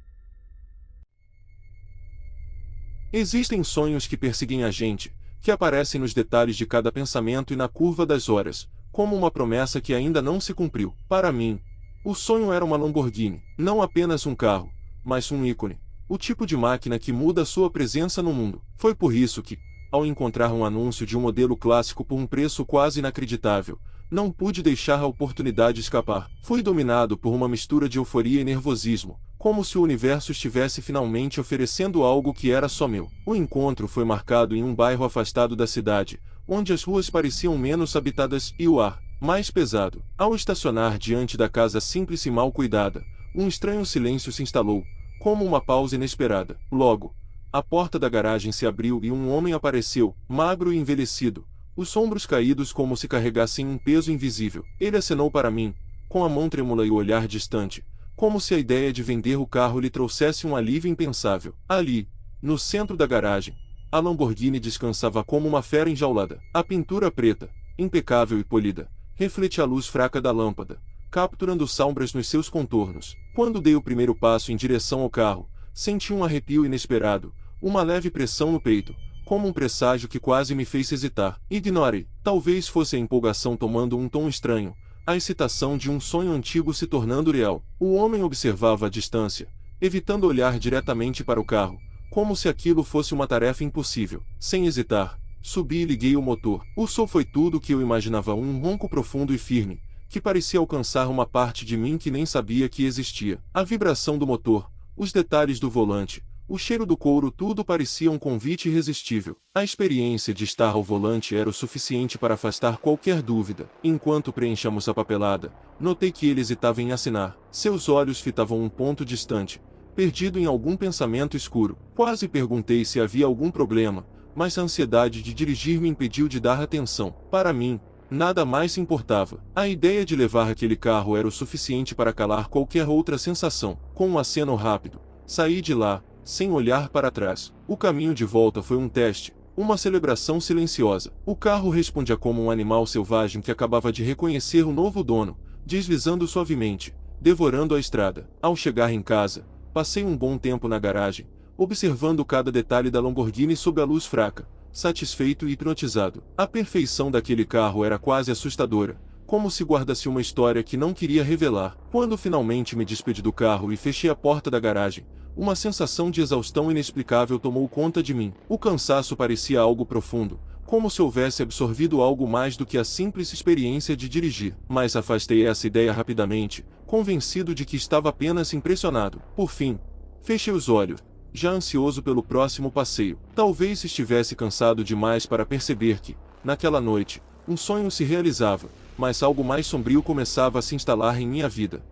Existem sonhos que perseguem a gente, que aparecem nos detalhes de cada pensamento e na curva das horas, como uma promessa que ainda não se cumpriu. Para mim, o sonho era uma Lamborghini, não apenas um carro, mas um ícone, o tipo de máquina que muda sua presença no mundo. Foi por isso que, ao encontrar um anúncio de um modelo clássico por um preço quase inacreditável, não pude deixar a oportunidade escapar. Fui dominado por uma mistura de euforia e nervosismo, como se o universo estivesse finalmente oferecendo algo que era só meu. O encontro foi marcado em um bairro afastado da cidade, onde as ruas pareciam menos habitadas e o ar, mais pesado. Ao estacionar diante da casa simples e mal cuidada, um estranho silêncio se instalou, como uma pausa inesperada. Logo, a porta da garagem se abriu e um homem apareceu, magro e envelhecido, os ombros caídos como se carregassem um peso invisível. Ele acenou para mim, com a mão trêmula e o olhar distante, como se a ideia de vender o carro lhe trouxesse um alívio impensável. Ali, no centro da garagem, a Lamborghini descansava como uma fera enjaulada. A pintura preta, impecável e polida, refletia a luz fraca da lâmpada, capturando sombras nos seus contornos. Quando dei o primeiro passo em direção ao carro, senti um arrepio inesperado, uma leve pressão no peito, como um presságio que quase me fez hesitar. Ignore, talvez fosse a empolgação tomando um tom estranho, a excitação de um sonho antigo se tornando real. O homem observava à distância, evitando olhar diretamente para o carro, como se aquilo fosse uma tarefa impossível. Sem hesitar, subi e liguei o motor. O som foi tudo o que eu imaginava, um ronco profundo e firme, que parecia alcançar uma parte de mim que nem sabia que existia. A vibração do motor, os detalhes do volante, o cheiro do couro, tudo parecia um convite irresistível. A experiência de estar ao volante era o suficiente para afastar qualquer dúvida. Enquanto preenchamos a papelada, notei que ele hesitava em assinar. Seus olhos fitavam um ponto distante, perdido em algum pensamento escuro. Quase perguntei se havia algum problema, mas a ansiedade de dirigir me impediu de dar atenção. Para mim, nada mais importava. A ideia de levar aquele carro era o suficiente para calar qualquer outra sensação. Com um aceno rápido, saí de lá, sem olhar para trás. O caminho de volta foi um teste, uma celebração silenciosa. O carro respondia como um animal selvagem que acabava de reconhecer o novo dono, deslizando suavemente, devorando a estrada. Ao chegar em casa, passei um bom tempo na garagem, observando cada detalhe da Lamborghini sob a luz fraca, satisfeito e hipnotizado. A perfeição daquele carro era quase assustadora, como se guardasse uma história que não queria revelar. Quando finalmente me despedi do carro e fechei a porta da garagem, uma sensação de exaustão inexplicável tomou conta de mim. O cansaço parecia algo profundo, como se houvesse absorvido algo mais do que a simples experiência de dirigir. Mas afastei essa ideia rapidamente, convencido de que estava apenas impressionado. Por fim, fechei os olhos, já ansioso pelo próximo passeio. Talvez estivesse cansado demais para perceber que, naquela noite, um sonho se realizava, mas algo mais sombrio começava a se instalar em minha vida.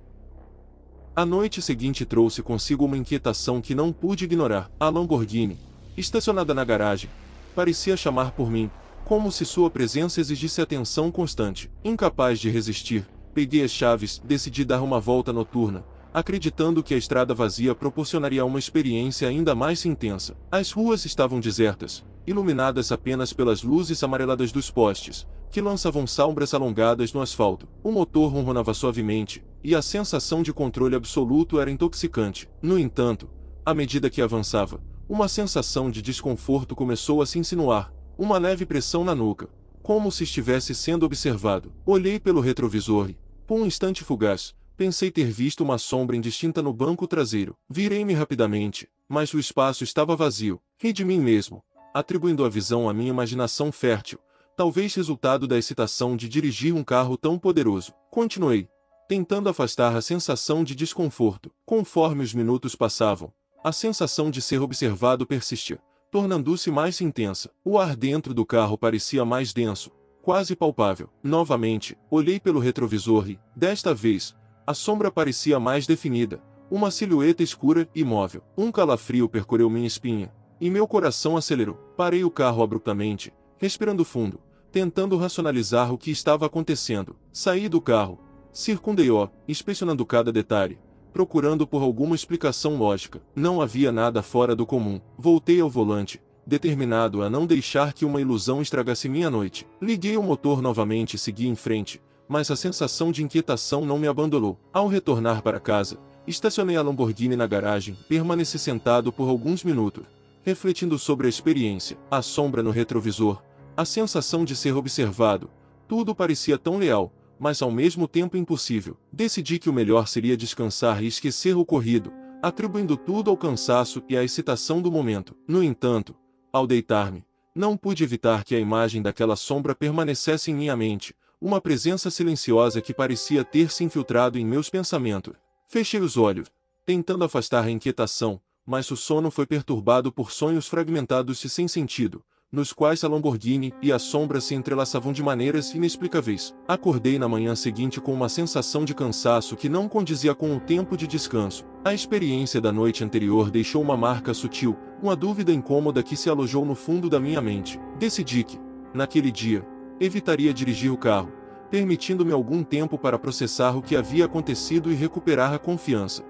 A noite seguinte trouxe consigo uma inquietação que não pude ignorar. A Lamborghini, estacionada na garagem, parecia chamar por mim, como se sua presença exigisse atenção constante. Incapaz de resistir, peguei as chaves, decidi dar uma volta noturna, acreditando que a estrada vazia proporcionaria uma experiência ainda mais intensa. As ruas estavam desertas, iluminadas apenas pelas luzes amareladas dos postes, que lançavam sombras alongadas no asfalto. O motor ronronava suavemente, e a sensação de controle absoluto era intoxicante. No entanto, à medida que avançava, uma sensação de desconforto começou a se insinuar, uma leve pressão na nuca, como se estivesse sendo observado. Olhei pelo retrovisor e, por um instante fugaz, pensei ter visto uma sombra indistinta no banco traseiro. Virei-me rapidamente, mas o espaço estava vazio. Ri de mim mesmo, atribuindo a visão à minha imaginação fértil, talvez resultado da excitação de dirigir um carro tão poderoso. Continuei, tentando afastar a sensação de desconforto. Conforme os minutos passavam, a sensação de ser observado persistia, tornando-se mais intensa. O ar dentro do carro parecia mais denso, quase palpável. Novamente, olhei pelo retrovisor e, desta vez, a sombra parecia mais definida, uma silhueta escura e imóvel. Um calafrio percorreu minha espinha, e meu coração acelerou. Parei o carro abruptamente, respirando fundo, tentando racionalizar o que estava acontecendo. Saí do carro, circundei-o, inspecionando cada detalhe, procurando por alguma explicação lógica. Não havia nada fora do comum. Voltei ao volante, determinado a não deixar que uma ilusão estragasse minha noite. Liguei o motor novamente e segui em frente, mas a sensação de inquietação não me abandonou. Ao retornar para casa, estacionei a Lamborghini na garagem, permaneci sentado por alguns minutos, refletindo sobre a experiência. A sombra no retrovisor, a sensação de ser observado, tudo parecia tão real, mas ao mesmo tempo impossível. Decidi que o melhor seria descansar e esquecer o ocorrido, atribuindo tudo ao cansaço e à excitação do momento. No entanto, ao deitar-me, não pude evitar que a imagem daquela sombra permanecesse em minha mente, uma presença silenciosa que parecia ter se infiltrado em meus pensamentos. Fechei os olhos, tentando afastar a inquietação, mas o sono foi perturbado por sonhos fragmentados e sem sentido, nos quais a Lamborghini e a sombra se entrelaçavam de maneiras inexplicáveis. Acordei na manhã seguinte com uma sensação de cansaço que não condizia com o tempo de descanso. A experiência da noite anterior deixou uma marca sutil, uma dúvida incômoda que se alojou no fundo da minha mente. Decidi que, naquele dia, evitaria dirigir o carro, permitindo-me algum tempo para processar o que havia acontecido e recuperar a confiança.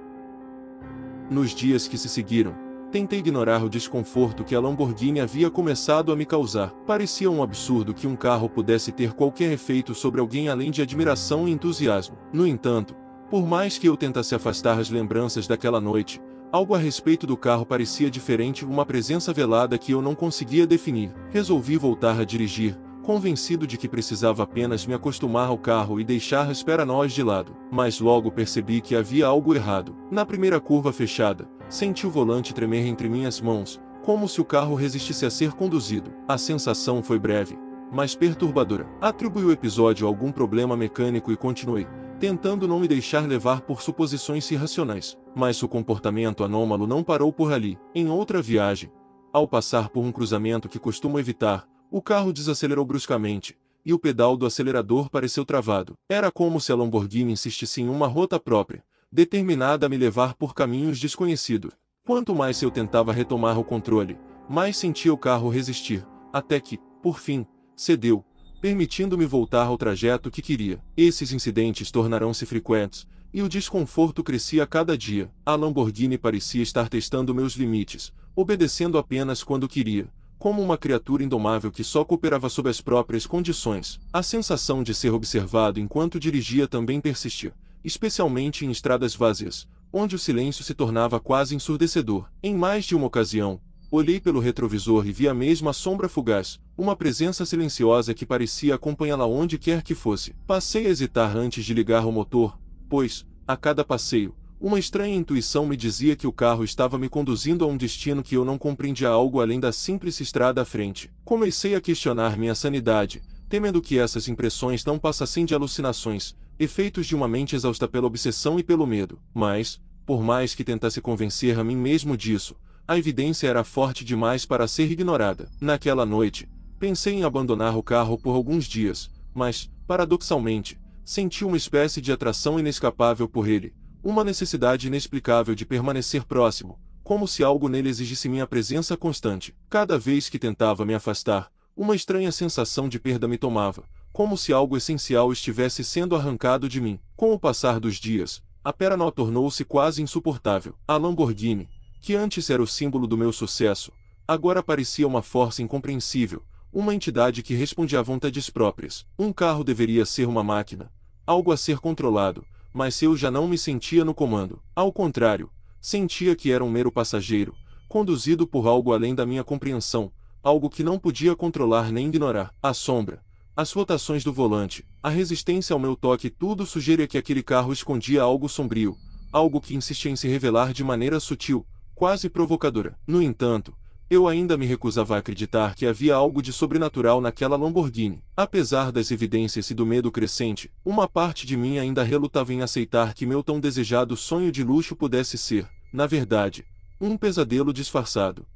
Nos dias que se seguiram, tentei ignorar o desconforto que a Lamborghini havia começado a me causar. Parecia um absurdo que um carro pudesse ter qualquer efeito sobre alguém além de admiração e entusiasmo. No entanto, por mais que eu tentasse afastar as lembranças daquela noite, algo a respeito do carro parecia diferente, uma presença velada que eu não conseguia definir. Resolvi voltar a dirigir, convencido de que precisava apenas me acostumar ao carro e deixar as paranoias de lado. Mas logo percebi que havia algo errado. Na primeira curva fechada, senti o volante tremer entre minhas mãos, como se o carro resistisse a ser conduzido. A sensação foi breve, mas perturbadora. Atribuí o episódio a algum problema mecânico e continuei, tentando não me deixar levar por suposições irracionais. Mas o comportamento anômalo não parou por ali. Em outra viagem, ao passar por um cruzamento que costumo evitar, o carro desacelerou bruscamente, e o pedal do acelerador pareceu travado. Era como se a Lamborghini insistisse em uma rota própria, determinada a me levar por caminhos desconhecidos. Quanto mais eu tentava retomar o controle, mais sentia o carro resistir, até que, por fim, cedeu, permitindo-me voltar ao trajeto que queria. Esses incidentes tornarão-se frequentes, e o desconforto crescia a cada dia. A Lamborghini parecia estar testando meus limites, obedecendo apenas quando queria, como uma criatura indomável que só cooperava sob as próprias condições. A sensação de ser observado enquanto dirigia também persistia, especialmente em estradas vazias, onde o silêncio se tornava quase ensurdecedor. Em mais de uma ocasião, olhei pelo retrovisor e vi a mesma sombra fugaz, uma presença silenciosa que parecia acompanhá-la onde quer que fosse. Passei a hesitar antes de ligar o motor, pois, a cada passeio, uma estranha intuição me dizia que o carro estava me conduzindo a um destino que eu não compreendia, algo além da simples estrada à frente. Comecei a questionar minha sanidade, temendo que essas impressões não passassem de alucinações, efeitos de uma mente exausta pela obsessão e pelo medo. Mas, por mais que tentasse convencer a mim mesmo disso, a evidência era forte demais para ser ignorada. Naquela noite, pensei em abandonar o carro por alguns dias, mas, paradoxalmente, senti uma espécie de atração inescapável por ele, uma necessidade inexplicável de permanecer próximo, como se algo nele exigisse minha presença constante. Cada vez que tentava me afastar, uma estranha sensação de perda me tomava, como se algo essencial estivesse sendo arrancado de mim. Com o passar dos dias, a Paranó tornou-se quase insuportável. A Lamborghini, que antes era o símbolo do meu sucesso, agora parecia uma força incompreensível, uma entidade que respondia a vontades próprias. Um carro deveria ser uma máquina, algo a ser controlado, mas eu já não me sentia no comando. Ao contrário, sentia que era um mero passageiro, conduzido por algo além da minha compreensão, algo que não podia controlar nem ignorar. A sombra, as rotações do volante, a resistência ao meu toque, tudo sugeria que aquele carro escondia algo sombrio, algo que insistia em se revelar de maneira sutil, quase provocadora. No entanto, eu ainda me recusava a acreditar que havia algo de sobrenatural naquela Lamborghini. Apesar das evidências e do medo crescente, uma parte de mim ainda relutava em aceitar que meu tão desejado sonho de luxo pudesse ser, na verdade, um pesadelo disfarçado.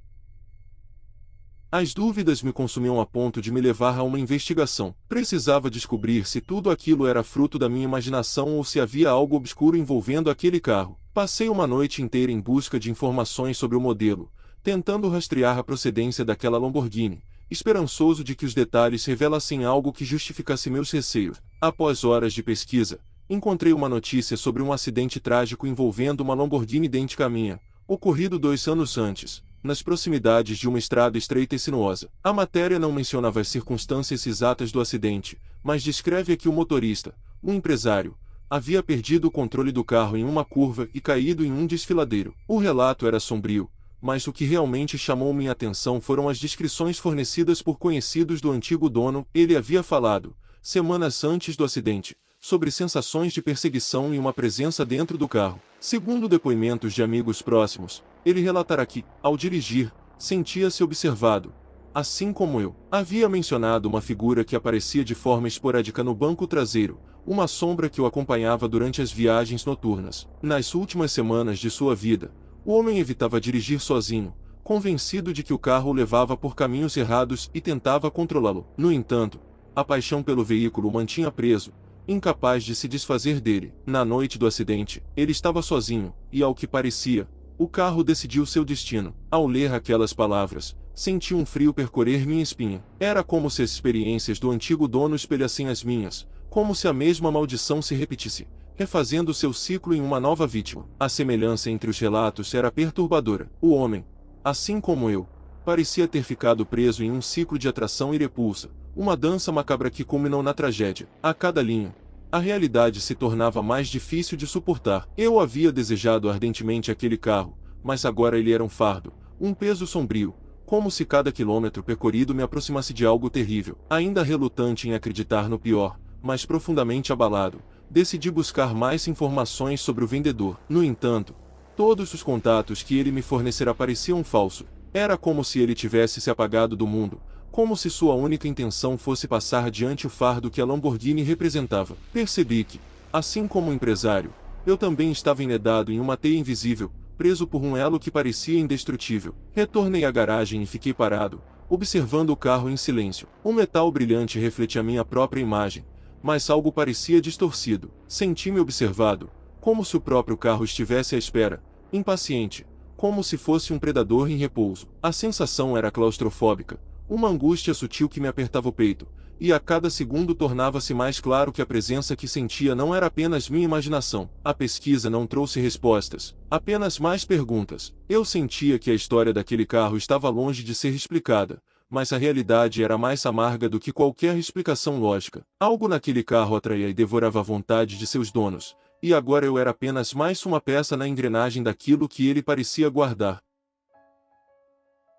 As dúvidas me consumiam a ponto de me levar a uma investigação. Precisava descobrir se tudo aquilo era fruto da minha imaginação ou se havia algo obscuro envolvendo aquele carro. Passei uma noite inteira em busca de informações sobre o modelo, tentando rastrear a procedência daquela Lamborghini, esperançoso de que os detalhes revelassem algo que justificasse meus receios. Após horas de pesquisa, encontrei uma notícia sobre um acidente trágico envolvendo uma Lamborghini idêntica à minha, ocorrido 2 anos antes, nas proximidades de uma estrada estreita e sinuosa. A matéria não mencionava as circunstâncias exatas do acidente, mas descreve que o motorista, um empresário, havia perdido o controle do carro em uma curva e caído em um desfiladeiro. O relato era sombrio, mas o que realmente chamou minha atenção foram as descrições fornecidas por conhecidos do antigo dono. Ele havia falado, semanas antes do acidente, sobre sensações de perseguição e uma presença dentro do carro. Segundo depoimentos de amigos próximos, ele relatara que, ao dirigir, sentia-se observado, assim como eu. Havia mencionado uma figura que aparecia de forma esporádica no banco traseiro, uma sombra que o acompanhava durante as viagens noturnas. Nas últimas semanas de sua vida, o homem evitava dirigir sozinho, convencido de que o carro o levava por caminhos errados e tentava controlá-lo. No entanto, a paixão pelo veículo o mantinha preso, incapaz de se desfazer dele. Na noite do acidente, ele estava sozinho, e ao que parecia, o carro decidiu seu destino. Ao ler aquelas palavras, senti um frio percorrer minha espinha. Era como se as experiências do antigo dono espelhassem as minhas, como se a mesma maldição se repetisse, refazendo seu ciclo em uma nova vítima. A semelhança entre os relatos era perturbadora. O homem, assim como eu, parecia ter ficado preso em um ciclo de atração e repulsa, uma dança macabra que culminou na tragédia. A cada linha, a realidade se tornava mais difícil de suportar. Eu havia desejado ardentemente aquele carro, mas agora ele era um fardo, um peso sombrio, como se cada quilômetro percorrido me aproximasse de algo terrível. Ainda relutante em acreditar no pior, mas profundamente abalado, decidi buscar mais informações sobre o vendedor. No entanto, todos os contatos que ele me fornecera pareciam falsos. Era como se ele tivesse se apagado do mundo, como se sua única intenção fosse passar adiante o fardo que a Lamborghini representava. Percebi que, assim como o empresário, eu também estava enredado em uma teia invisível, preso por um elo que parecia indestrutível. Retornei à garagem e fiquei parado, observando o carro em silêncio. O metal brilhante refletia minha própria imagem, mas algo parecia distorcido. Senti-me observado, como se o próprio carro estivesse à espera, impaciente, como se fosse um predador em repouso. A sensação era claustrofóbica, uma angústia sutil que me apertava o peito, e a cada segundo tornava-se mais claro que a presença que sentia não era apenas minha imaginação. A pesquisa não trouxe respostas, apenas mais perguntas. Eu sentia que a história daquele carro estava longe de ser explicada, mas a realidade era mais amarga do que qualquer explicação lógica. Algo naquele carro atraía e devorava a vontade de seus donos, e agora eu era apenas mais uma peça na engrenagem daquilo que ele parecia guardar.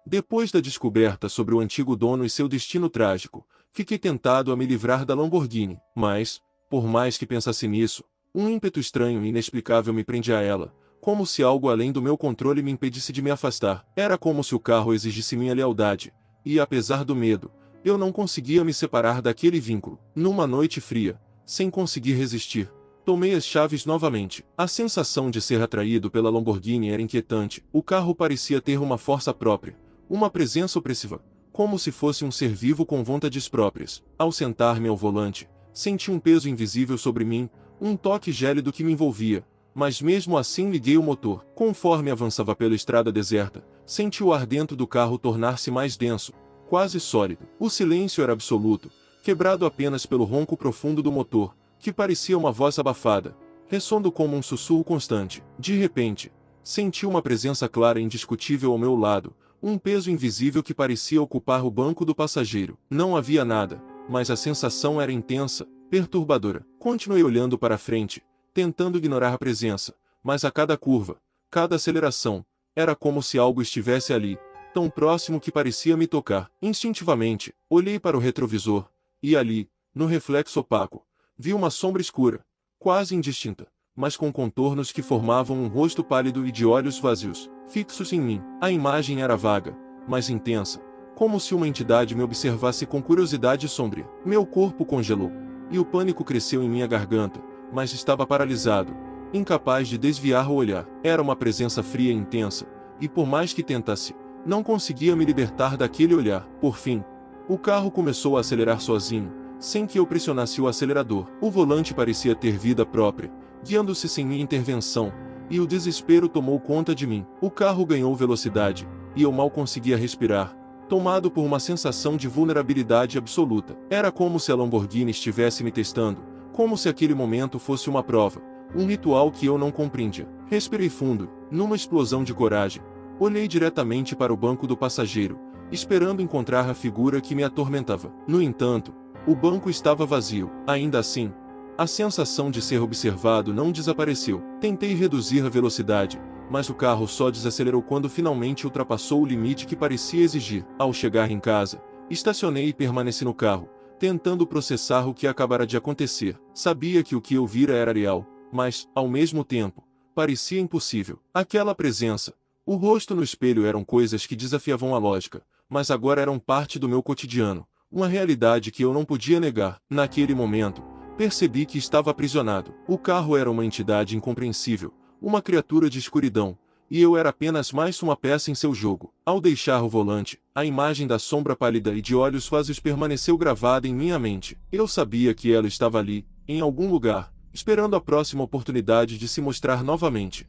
Depois da descoberta sobre o antigo dono e seu destino trágico, fiquei tentado a me livrar da Lamborghini, mas, por mais que pensasse nisso, um ímpeto estranho e inexplicável me prendia a ela, como se algo além do meu controle me impedisse de me afastar. Era como se o carro exigisse minha lealdade, e apesar do medo, eu não conseguia me separar daquele vínculo. Numa noite fria, sem conseguir resistir, tomei as chaves novamente. A sensação de ser atraído pela Lamborghini era inquietante. O carro parecia ter uma força própria, uma presença opressiva, como se fosse um ser vivo com vontades próprias. Ao sentar-me ao volante, senti um peso invisível sobre mim, um toque gélido que me envolvia, mas mesmo assim liguei o motor. Conforme avançava pela estrada deserta, senti o ar dentro do carro tornar-se mais denso, quase sólido. O silêncio era absoluto, quebrado apenas pelo ronco profundo do motor, que parecia uma voz abafada, ressoando como um sussurro constante. De repente, senti uma presença clara e indiscutível ao meu lado, um peso invisível que parecia ocupar o banco do passageiro. Não havia nada, mas a sensação era intensa, perturbadora. Continuei olhando para frente, tentando ignorar a presença, mas a cada curva, cada aceleração, era como se algo estivesse ali, tão próximo que parecia me tocar. Instintivamente, olhei para o retrovisor, e ali, no reflexo opaco, vi uma sombra escura, quase indistinta, mas com contornos que formavam um rosto pálido e de olhos vazios, fixos em mim. A imagem era vaga, mas intensa, como se uma entidade me observasse com curiosidade sômbria. Meu corpo congelou, e o pânico cresceu em minha garganta, mas estava paralisado, incapaz de desviar o olhar. Era uma presença fria e intensa, e por mais que tentasse, não conseguia me libertar daquele olhar. Por fim, o carro começou a acelerar sozinho, sem que eu pressionasse o acelerador. O volante parecia ter vida própria, guiando-se sem minha intervenção, e o desespero tomou conta de mim. O carro ganhou velocidade, e eu mal conseguia respirar, tomado por uma sensação de vulnerabilidade absoluta. Era como se a Lamborghini estivesse me testando, como se aquele momento fosse uma prova, um ritual que eu não compreendia. Respirei fundo, numa explosão de coragem. Olhei diretamente para o banco do passageiro, esperando encontrar a figura que me atormentava. No entanto, o banco estava vazio. Ainda assim, a sensação de ser observado não desapareceu. Tentei reduzir a velocidade, mas o carro só desacelerou quando finalmente ultrapassou o limite que parecia exigir. Ao chegar em casa, estacionei e permaneci no carro, tentando processar o que acabara de acontecer. Sabia que o que eu vira era real, mas, ao mesmo tempo, parecia impossível. Aquela presença, o rosto no espelho eram coisas que desafiavam a lógica, mas agora eram parte do meu cotidiano, uma realidade que eu não podia negar. Naquele momento, percebi que estava aprisionado. O carro era uma entidade incompreensível, uma criatura de escuridão, e eu era apenas mais uma peça em seu jogo. Ao deixar o volante, a imagem da sombra pálida e de olhos vazios permaneceu gravada em minha mente. Eu sabia que ela estava ali, em algum lugar, esperando a próxima oportunidade de se mostrar novamente.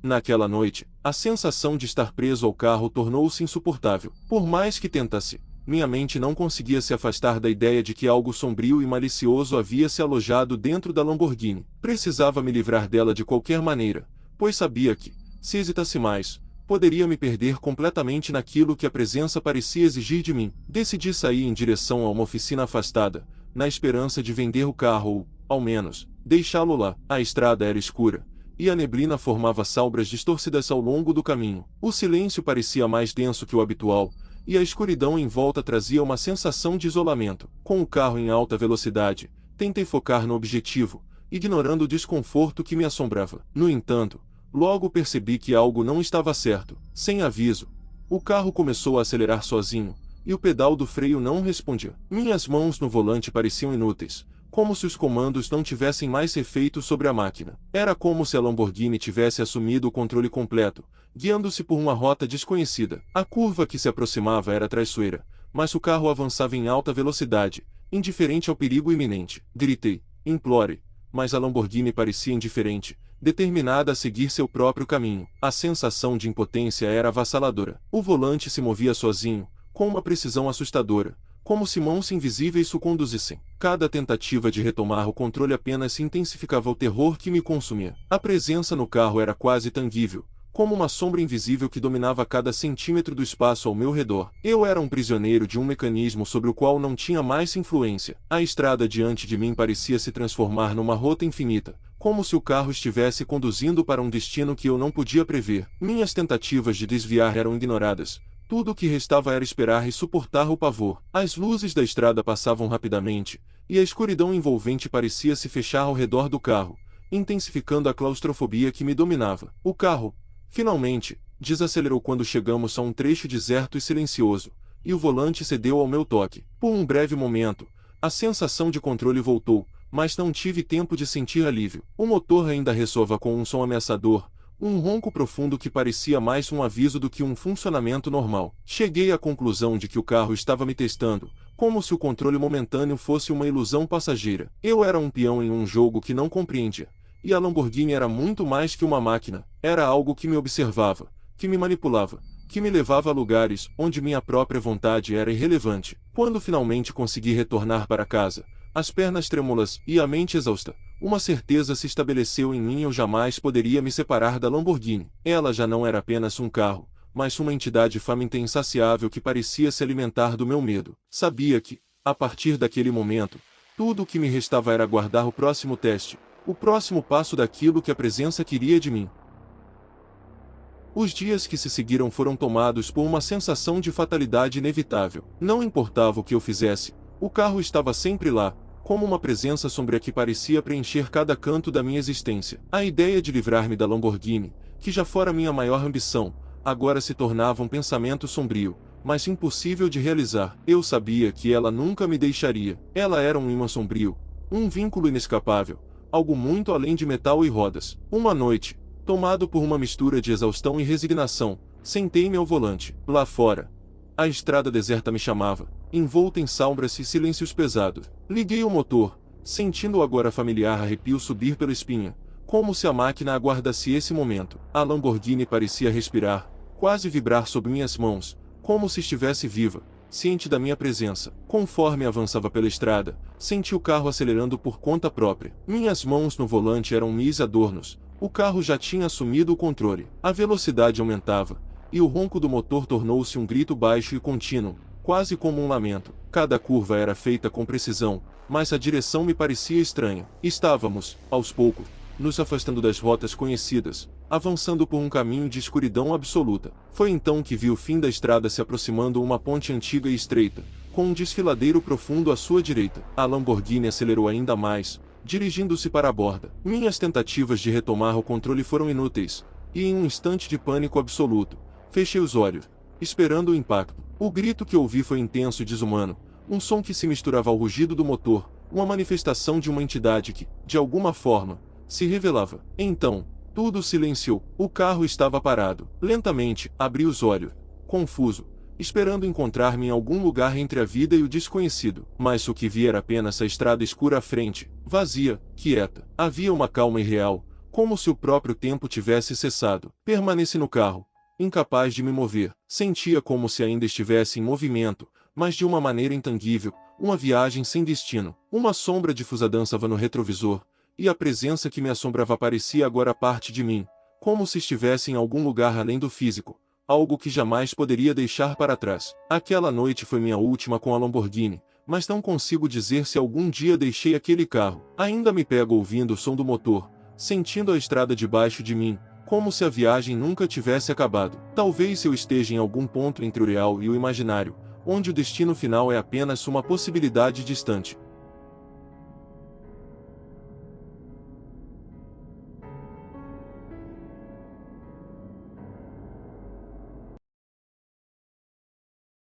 Naquela noite, a sensação de estar preso ao carro tornou-se insuportável. Por mais que tentasse, minha mente não conseguia se afastar da ideia de que algo sombrio e malicioso havia se alojado dentro da Lamborghini. Precisava me livrar dela de qualquer maneira, pois sabia que, se hesitasse mais, poderia me perder completamente naquilo que a presença parecia exigir de mim. Decidi sair em direção a uma oficina afastada, na esperança de vender o carro ou, ao menos, deixá-lo lá. A estrada era escura, e a neblina formava sombras distorcidas ao longo do caminho. O silêncio parecia mais denso que o habitual, e a escuridão em volta trazia uma sensação de isolamento. Com o carro em alta velocidade, tentei focar no objetivo, ignorando o desconforto que me assombrava. No entanto, logo percebi que algo não estava certo. Sem aviso, o carro começou a acelerar sozinho, e o pedal do freio não respondia. Minhas mãos no volante pareciam inúteis, como se os comandos não tivessem mais efeito sobre a máquina. Era como se a Lamborghini tivesse assumido o controle completo, guiando-se por uma rota desconhecida. A curva que se aproximava era traiçoeira, mas o carro avançava em alta velocidade, indiferente ao perigo iminente. Gritei, implorei, mas a Lamborghini parecia indiferente, determinada a seguir seu próprio caminho. A sensação de impotência era avassaladora. O volante se movia sozinho, com uma precisão assustadora, como se mãos invisíveis o conduzissem. Cada tentativa de retomar o controle apenas intensificava o terror que me consumia. A presença no carro era quase tangível, como uma sombra invisível que dominava cada centímetro do espaço ao meu redor. Eu era um prisioneiro de um mecanismo sobre o qual não tinha mais influência. A estrada diante de mim parecia se transformar numa rota infinita, como se o carro estivesse conduzindo para um destino que eu não podia prever. Minhas tentativas de desviar eram ignoradas. Tudo o que restava era esperar e suportar o pavor. As luzes da estrada passavam rapidamente, e a escuridão envolvente parecia se fechar ao redor do carro, intensificando a claustrofobia que me dominava. O carro, finalmente, desacelerou quando chegamos a um trecho deserto e silencioso, e o volante cedeu ao meu toque. Por um breve momento, a sensação de controle voltou, mas não tive tempo de sentir alívio. O motor ainda ressoava com um som ameaçador, um ronco profundo que parecia mais um aviso do que um funcionamento normal. Cheguei à conclusão de que o carro estava me testando, como se o controle momentâneo fosse uma ilusão passageira. Eu era um peão em um jogo que não compreendia. E a Lamborghini era muito mais que uma máquina, era algo que me observava, que me manipulava, que me levava a lugares onde minha própria vontade era irrelevante. Quando finalmente consegui retornar para casa, as pernas trêmulas e a mente exausta, uma certeza se estabeleceu em mim: eu jamais poderia me separar da Lamborghini. Ela já não era apenas um carro, mas uma entidade faminta e insaciável que parecia se alimentar do meu medo. Sabia que, a partir daquele momento, tudo o que me restava era aguardar o próximo teste, o próximo passo daquilo que a presença queria de mim. Os dias que se seguiram foram tomados por uma sensação de fatalidade inevitável. Não importava o que eu fizesse, o carro estava sempre lá, como uma presença sombria que parecia preencher cada canto da minha existência. A ideia de livrar-me da Lamborghini, que já fora minha maior ambição, agora se tornava um pensamento sombrio, mas impossível de realizar. Eu sabia que ela nunca me deixaria. Ela era um imã sombrio, um vínculo inescapável, algo muito além de metal e rodas. Uma noite, tomado por uma mistura de exaustão e resignação, sentei-me ao volante. Lá fora, a estrada deserta me chamava, envolta em sombras e silêncios pesados. Liguei o motor, sentindo o agora familiar arrepio subir pela espinha, como se a máquina aguardasse esse momento. A Lamborghini parecia respirar, quase vibrar sob minhas mãos, como se estivesse viva, ciente da minha presença. Conforme avançava pela estrada, senti o carro acelerando por conta própria. Minhas mãos no volante eram mis adornos, o carro já tinha assumido o controle. A velocidade aumentava, e o ronco do motor tornou-se um grito baixo e contínuo, quase como um lamento. Cada curva era feita com precisão, mas a direção me parecia estranha. Estávamos, aos poucos, nos afastando das rotas conhecidas, avançando por um caminho de escuridão absoluta. Foi então que vi o fim da estrada se aproximando, uma ponte antiga e estreita, com um desfiladeiro profundo à sua direita. A Lamborghini acelerou ainda mais, dirigindo-se para a borda. Minhas tentativas de retomar o controle foram inúteis, e em um instante de pânico absoluto, fechei os olhos, esperando o impacto. O grito que ouvi foi intenso e desumano, um som que se misturava ao rugido do motor, uma manifestação de uma entidade que, de alguma forma, se revelava. Então, tudo silenciou. O carro estava parado. Lentamente, abri os olhos, confuso, esperando encontrar-me em algum lugar entre a vida e o desconhecido. Mas o que vi era apenas a estrada escura à frente, vazia, quieta. Havia uma calma irreal, como se o próprio tempo tivesse cessado. Permaneci no carro, incapaz de me mover. Sentia como se ainda estivesse em movimento, mas de uma maneira intangível, uma viagem sem destino. Uma sombra difusa dançava no retrovisor, e a presença que me assombrava parecia agora parte de mim, como se estivesse em algum lugar além do físico, algo que jamais poderia deixar para trás. Aquela noite foi minha última com a Lamborghini, mas não consigo dizer se algum dia deixei aquele carro. Ainda me pego ouvindo o som do motor, sentindo a estrada debaixo de mim, como se a viagem nunca tivesse acabado. Talvez eu esteja em algum ponto entre o real e o imaginário, onde o destino final é apenas uma possibilidade distante.